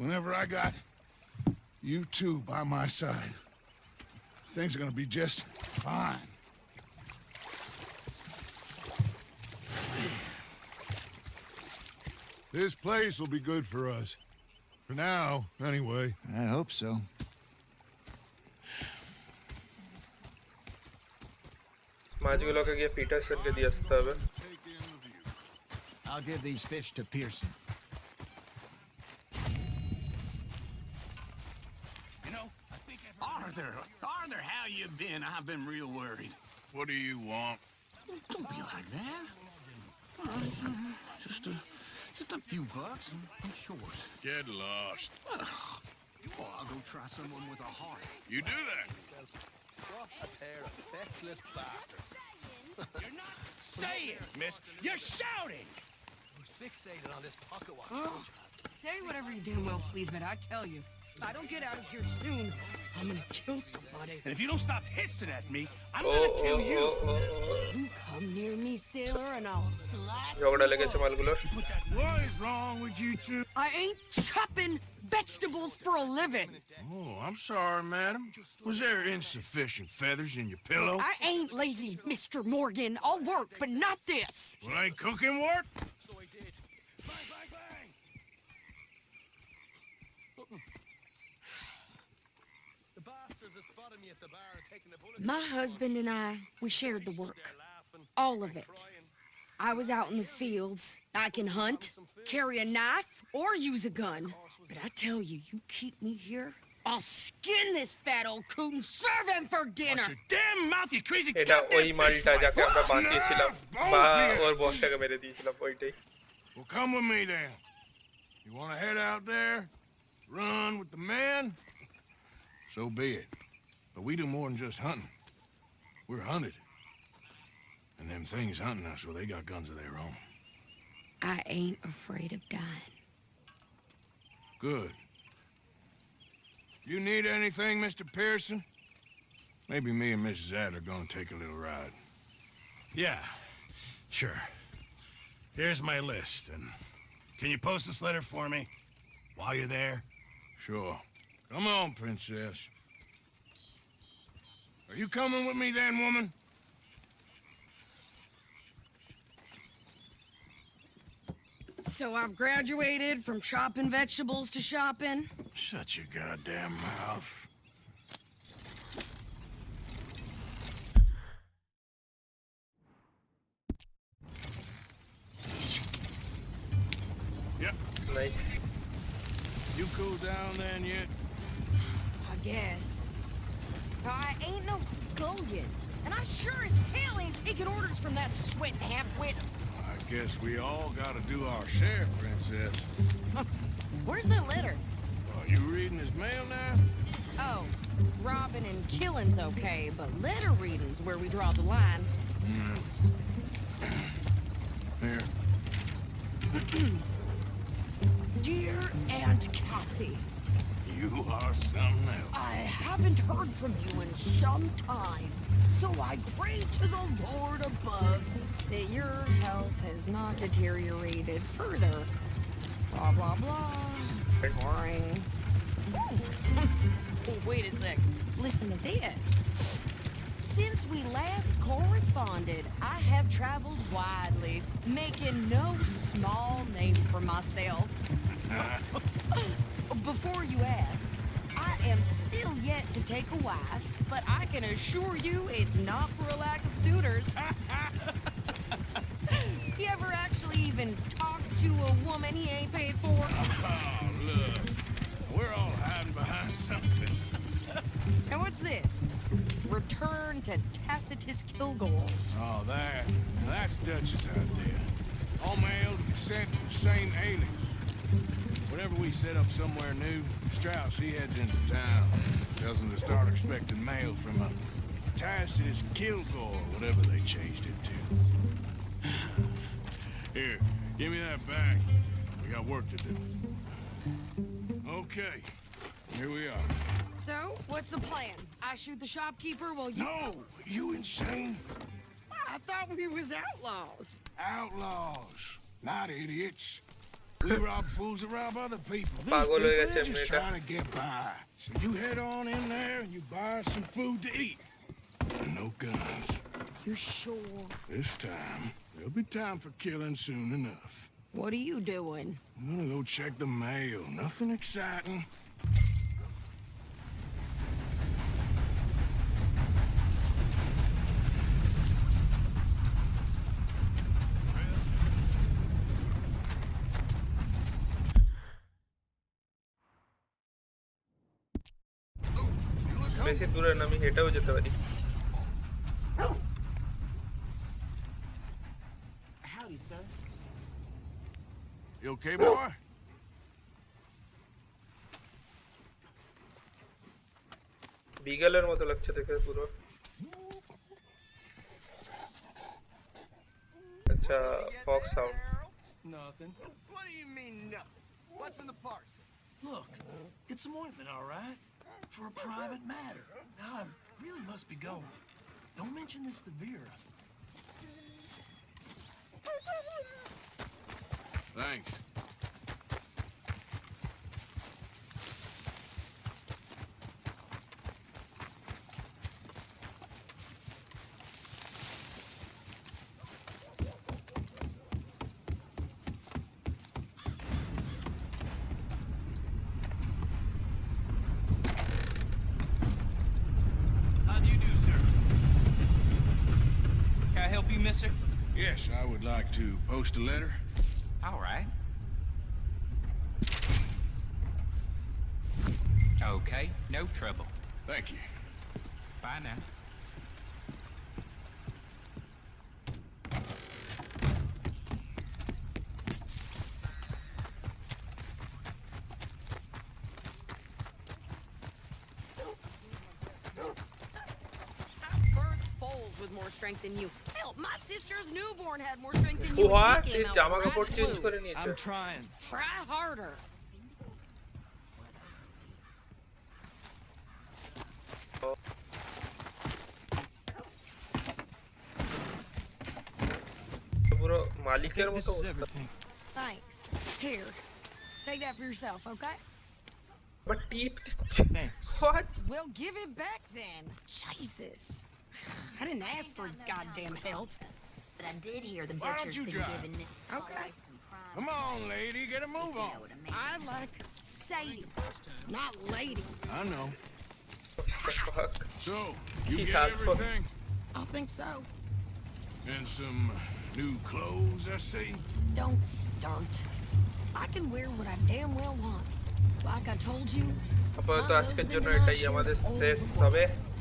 Whenever I got you two by my side, things are gonna be just fine. This place will be good for us. For now, anyway. I hope so. মাছগুলোকে গিয়ে পিটারসনকে দিয়ে আসতে হবে I'll give these fish to Pearson. You know, Arthur, how you been? I've been real worried. What do you want? Don't be like that. Just a few bucks. I'm short. Get lost. Well, I'll go try someone with a heart. You do that. A pair of feckless bastards. You're not saying, miss. You're shouting. Who's fixated on this pocket watch? Say whatever you damn well please, but I tell you, if I don't get out of here soon, I'm gonna kill somebody. And if you don't stop hissing at me, I'm gonna kill you. You come near me, sailor, and I'll slash ঝগড়া লেগেছে মালগুলোর What is wrong with you two? I ain't chopping vegetables for a living. Oh, I'm sorry, madam. Was there insufficient feathers in your pillow? I ain't lazy, Mr. Morgan. I'll work, but not this. Well, ain't cooking work? So I did. Bang, bang, bang. The bastards have spotted me at the bar and taken a bullet. My husband and I, we shared the work. All of it. I was out in the fields. I can hunt, carry a knife, or use a gun. But I tell you, you keep me here, I'll skin this fat old coot and serve him for dinner. Your damn mouth, you crazy এটা ওই goddamn মালটা fishwife. যাকে আমরা বাঁচিয়েছিলাম বা ওর বসটাকে মেরে দিয়েছিলাম ওইটাই Well, come with me then. You want to head out there, run with the men? So be it. But we do more than just hunting. We're hunted. And them things hunting us, well, they got guns of their own. I ain't afraid of dying. Good. You need anything, Mr. Pearson? Maybe me and Mrs. Adler are gonna take a little ride. Yeah, sure. Here's my list, and can you post this letter for me while you're there? Sure. Come on, Princess. Are you coming with me then, woman? So I've graduated from chopping vegetables to shopping. Shut your goddamn mouth. Yep. Nice You cool down then yet? I guess. I ain't no scullion, and I sure as hell ain't taking orders from that sweat half-wit. I guess we all gotta do our share, Princess. Where's that letter? Are you reading his mail now? Oh, robbing and killing's okay, but letter reading's where we draw the line. Here. Dear Aunt Kathy, You are something else. I haven't heard from you in some time, so I pray to the Lord above that your health has not deteriorated further. Blah, blah, blah. Boring. Oh, wait a sec. Listen to this. Since we last corresponded, I have traveled widely, making no small name for myself. Before you ask, I am still yet to take a wife, but I can assure you it's not for a lack of suitors. You ever actually even talk to a woman he ain't paid for? Oh, look. We're all hiding behind something. And what's this? Return to Tacitus Kilgore. Oh, that's Dutch's idea. All mailed, sent to the same alias. Whenever we set up somewhere new, Strauss, he heads into town. Tells them to start expecting mail from a Tacitus Kilgore, whatever they changed it to. Here, give me that back. We got work to do. Okay, here we are. So, what's the plan? I shoot the shopkeeper while you... No! You insane? I thought we was outlaws. Outlaws, not idiots. We rob fools that rob other people. These Pagol people, হয়ে they're গেছে just মেয়েটা। trying to get by. So you head on in there and you buy us some food to eat. And no guns. You sure? This time, there'll be time for killing soon enough. What are you doing? I'm gonna go check the mail. Nothing exciting. বেশি দূরে না, আমি হেঁটেও যেতে পারি। Howdy, sir. You okay, boy? বিগেলের মতো লাগছে দেখে পুরো। আচ্ছা, Fox sound. Nothing. What do you mean, nothing? What's in the parcel? Look, it's some ointment, all right? For a private matter. Now, I really must be going. Don't mention this to Vera. Thanks. How do you do, sir? Can I help you, mister? Yes, I would like to post a letter. All right. Okay, no trouble. Thank you. Bye now. With more strength than you. Hell, my sister's newborn had more strength than you. What? And he এই came out জামা bright কাপড় change blue. করে নিয়েছে। I'm trying. Try harder. পুরো মালিকের This মতো is অবস্থা। everything. Thanks. Here, take that for yourself, okay? But tip দিচ্ছে। Thanks. What? Well, give it back then. Jesus. I didn't ask for his goddamn help. But I did hear the Why don't butcher's you been drive? giving Mrs. Okay. Holloway some prime. Come on, lady, get a move on. I like Sadie, not lady. I know. Fuck. So, you He get had everything? I think so. And some new clothes, I see? Don't start. I can wear what I damn well want. Like I told you, আপাতত my আজকের husband জন্য and I এটাই share আমাদের all শেষ the হবে। work.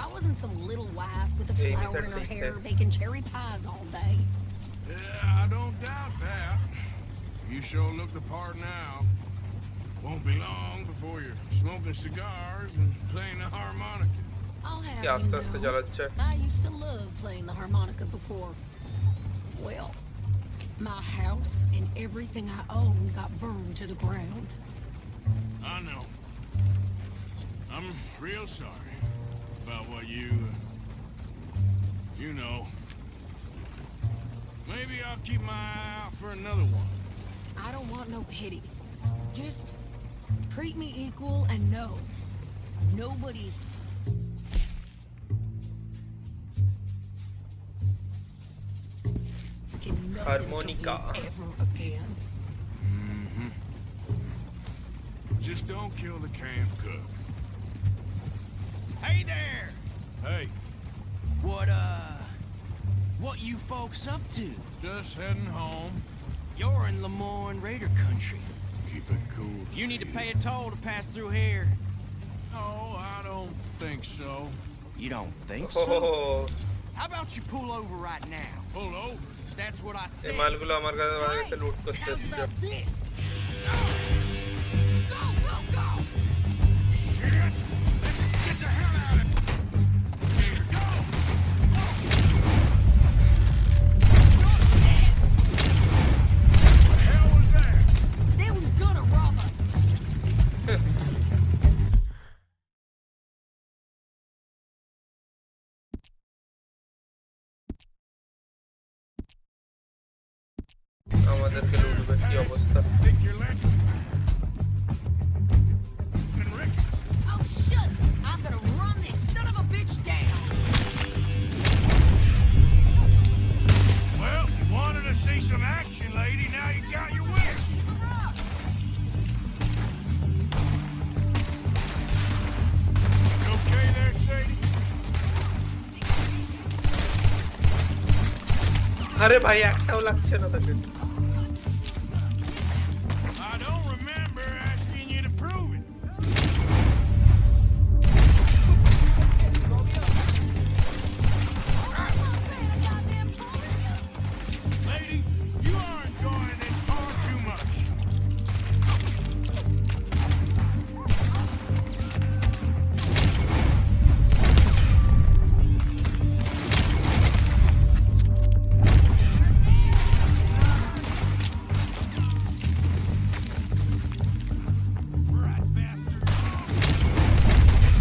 I wasn't some little wife with a Hey, flower Mr. in her hair Princess. baking cherry pies all day. Yeah, I don't doubt that. You sure look the part now. Won't be long before you're smoking cigars and playing the harmonica. I'll have কি you আস্তে আস্তে know, চালাচ্ছে। I used to love playing the harmonica before. Well, my house and everything I own got burned to the ground. I know. I'm real sorry about what you know. Maybe I'll keep my eye out for another one. I don't want no pity. Just treat me equal and know nobody's... Harmonica. Ever again. Just don't kill the camp cook. Hey there! Hey, What you folks up to? just heading home. You're in Lemoyne Raider country. Keep it cool. You need to pay a toll to pass through here. No, I don't think so. You don't think so? Oh, How about you pull over right now? Pull over. That's what I এই said. মালগুলো আমার কাছে লুট করতে How's এসেছে। about this? Shit! Let's get the hell out of here. Go! What the hell was that? They was gonna rob us. আমাদেরকে লুটবে কি অবস্থা? Think you're letting Ricketts. Oh, shit! I'm gonna run this son of a bitch down. Well, you wanted to see some action, lady. Now you got your wish. You okay there, Sadie? আরে ভাই একটাও লাগছে না তাকে। I don't remember asking you to prove it. Lady, you are enjoying this far too much.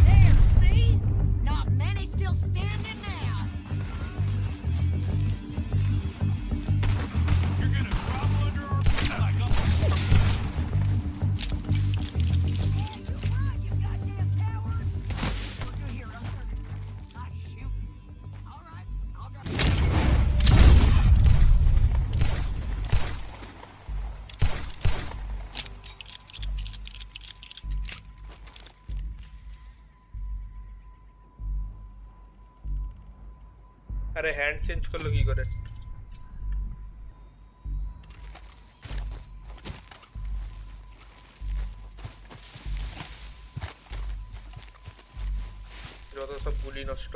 There, see? Not many still standing now. You're gonna grovel under our feet like a... You goddamn coward! Look at here, I'm shooting. All right, I'll drop. আরে hand change করলো কি করে? যত সব গুলি নষ্ট।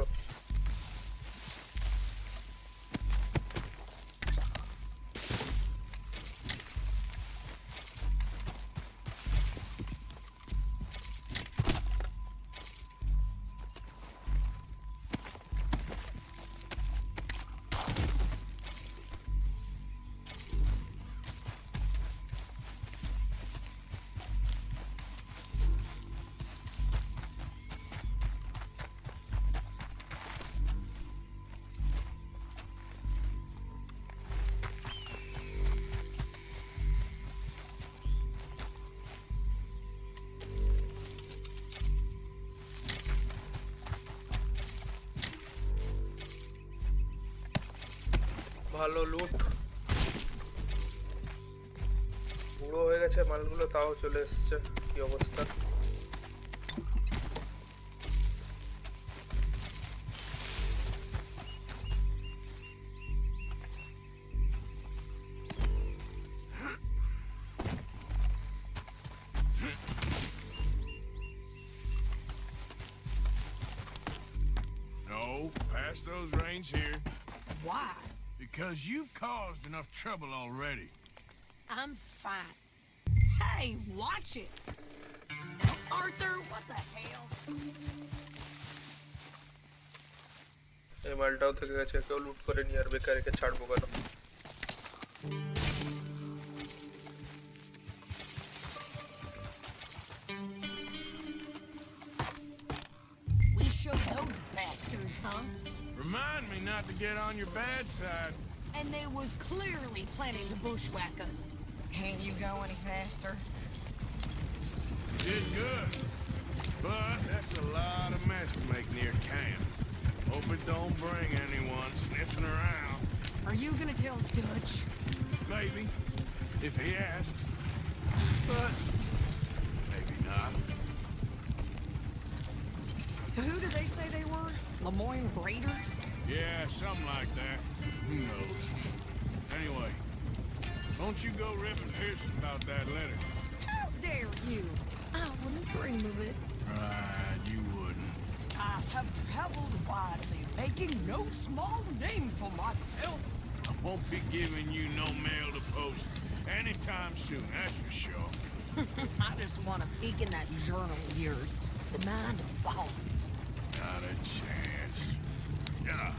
ভালো লুট। বুড়ো হয়ে গেছে মালগুলো, তাও চলে এসছে। কি অবস্থা? No, pass those reins here. Why? Because you've caused enough trouble already. I'm fine. Hey, watch it! Arthur, what the hell? এই মালটাও থেকে গেছে, কেউ লুট করে নিয়ে আর বেকার রেখে ছাড়বো কেন? We showed those bastards, huh? Remind me not to get on your bad side. And they was clearly planning to bushwhack us. Can't you go any faster? You did good. But that's a lot of mess to make near camp. Hope it don't bring anyone sniffing around. Are you gonna tell Dutch? Maybe, if he asks. But maybe not. So who did they say they were? Lemoyne Raiders? Yeah, something like that. Who knows? Anyway, don't you go ripping Pearson about that letter. How dare you? I wouldn't dream of it. Right, you wouldn't. I have traveled widely, making no small name for myself. I won't be giving you no mail to post anytime soon, that's for sure. I just want to peek in that journal of yours. The Mind of Bones. Not a chance. Yeah.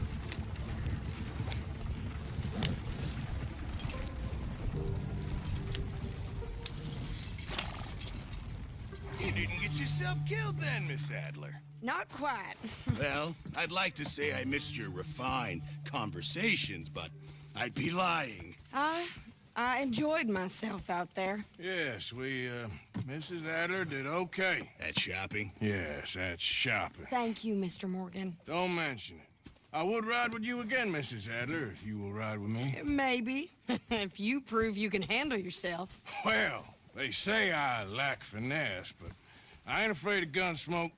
You didn't get yourself killed then, Miss Adler. Not quite. Well, I'd like to say I missed your refined conversations, but I'd be lying. I enjoyed myself out there. Yes, Mrs. Adler did okay. At shopping? Yes, that's shopping. Thank you, Mr. Morgan. Don't mention it. I would ride with you again, Mrs. Adler, if you will ride with me. Maybe. If you prove you can handle yourself. Well, they say I lack finesse, but I ain't afraid of gun smoke.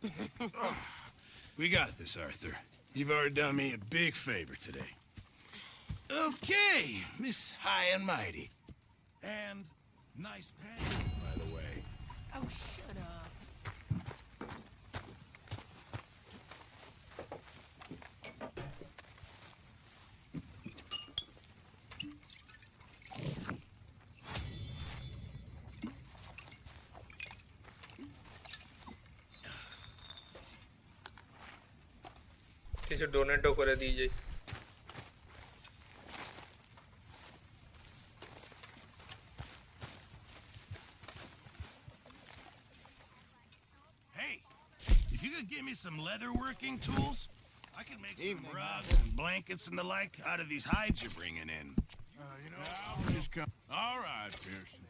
We got this, Arthur. You've already done me a big favor today. Okay, Miss High and Mighty. And nice pants, by the way. Oh, shut up. কিছু ডোনেটও করে দিয়ে যাই। Hey, if you could give me some leather working tools, I can make some rugs and blankets and the like out of these hides you're bringing in. You know, I'll just come. All right, Pearson.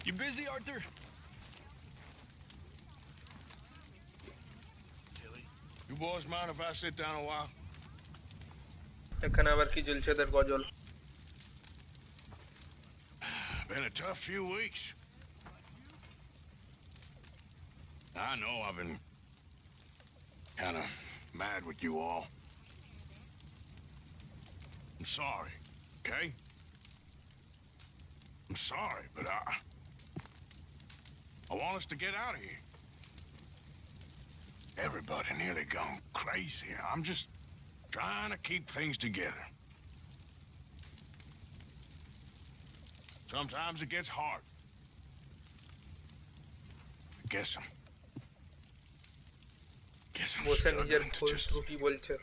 You busy, Arthur? You boys mind if I sit down a while? এখানে আবার কি চলছে এদের গজল? Been a tough few weeks. I know I've been kind of mad with you all. I'm sorry, okay? I'm sorry, but I want us to get out of here. Everybody nearly gone crazy. I'm just trying to keep things together. Sometimes it gets hard. I guess I'm বসে নিজের struggling to ভুল just ত্রুটি বলছে।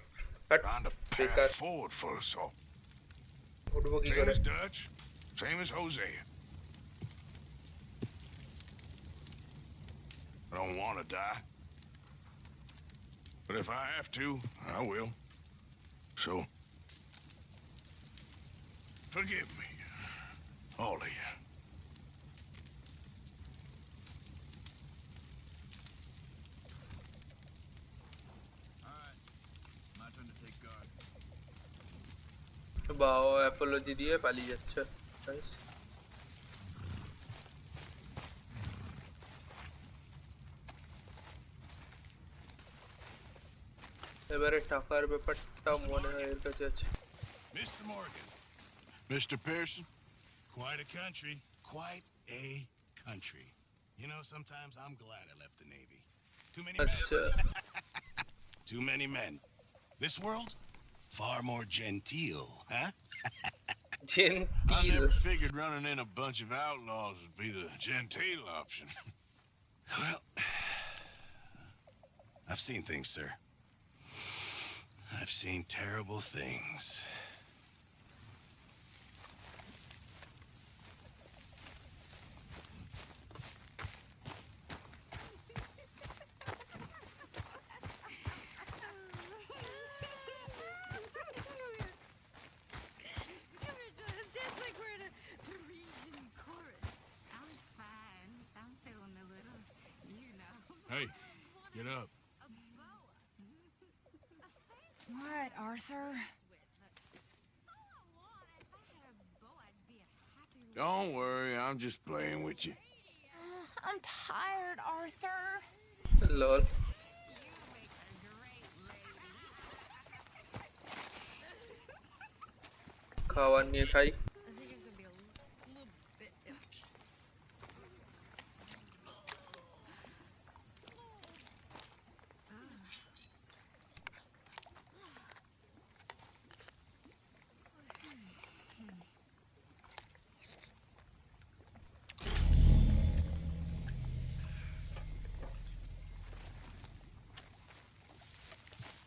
find a বেকার। path forward for us all. উঠবো কি Same করে? as Dutch, same as Hosea. I don't want to die. But if I have to, I will. So, forgive me, all of you. My turn to take guard. বাও apology দিয়ে পালিয়ে যাচ্ছে। Nice. এবারে টাকার ব্যাপারটা মনে হয় এর কাছে আছে। Mr. Morgan. Mr. Pearson? Quite a country. Quite a country. You know, sometimes I'm glad I left the Navy. Too many men. আচ্ছা। Too many men. This world? Far more genteel, huh? I never figured running in a bunch of outlaws would be the genteel option. Well, I've seen things, sir. I've seen terrible things. Hey, get up. What, Arthur? Don't worry, I'm just playing with you. I'm tired, Arthur. Lol. খাবার নিয়ে খাই।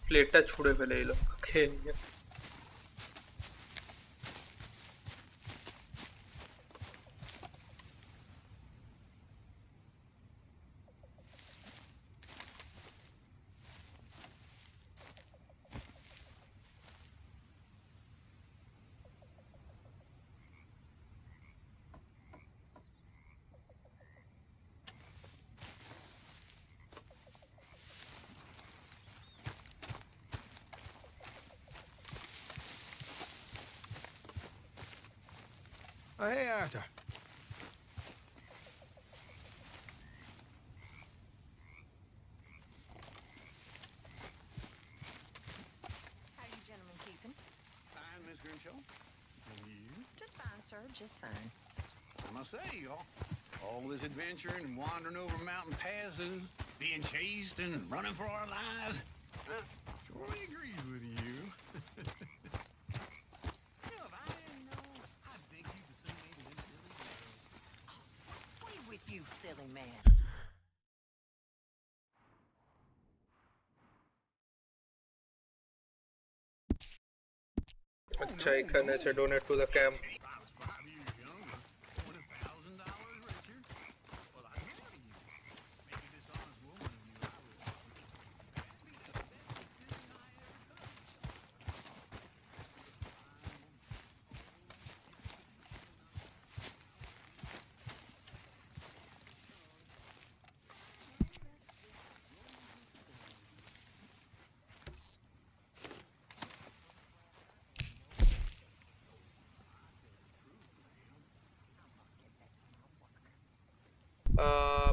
প্লেটটা ছুঁড়ে ফেলে এলো খেয়ে নিয়ে। Oh, hey, Arthur. How you gentlemen keeping? Fine, Miss Grimshaw. And you? Just fine, sir. Just fine. I must say, all this adventuring and wandering over mountain passes, being chased and running for our lives, surely agrees with you. Hell, if I didn't know, I'd think he's the same age as them silly girls. What with you, silly man? अच्छा এখানে আছে donate to the camp।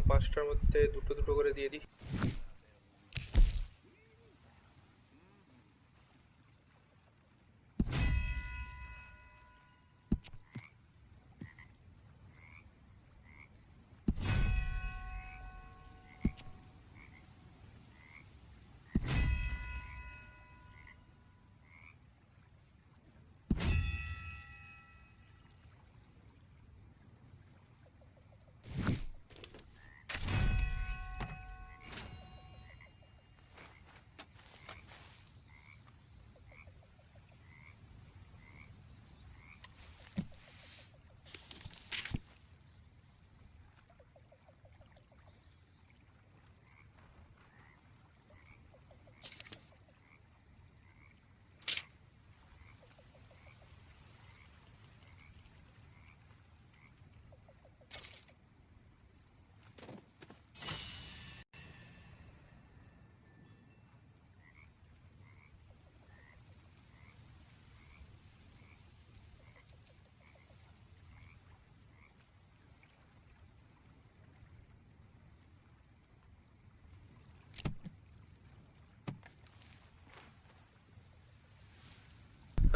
পাঁচটার মধ্যে দুটো দুটো করে দিয়ে দিই।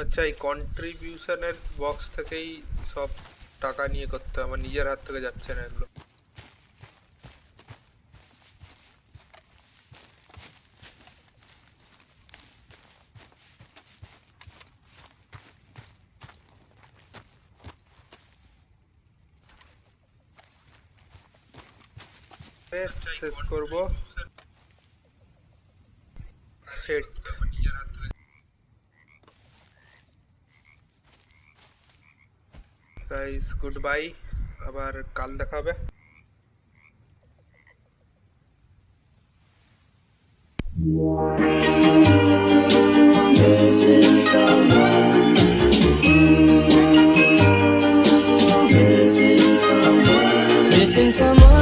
আচ্ছা এই কন্ট্রিবিউশনের বক্স থেকেই সব টাকা নিয়ে করতে হবে, আমার নিজের হাত থেকে যাচ্ছে না এগুলো। শেষ করব সেট। গাইস গুড বাই, আবার কাল দেখা হবে। Missing someone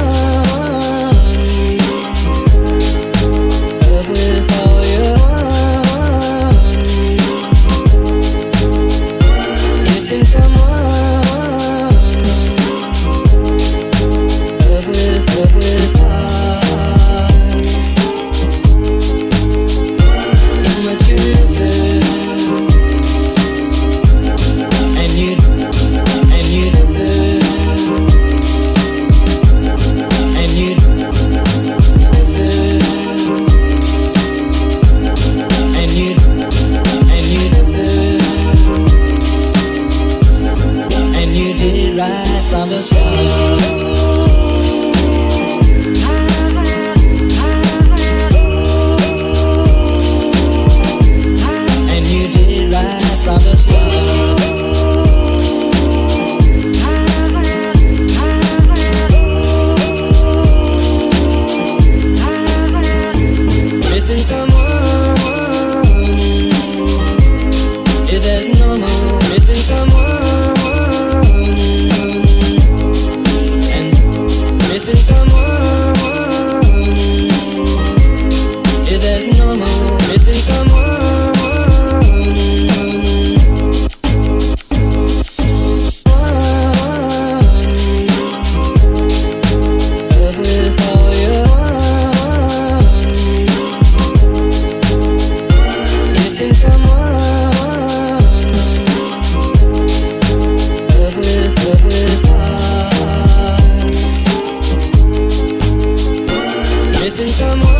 sin amor.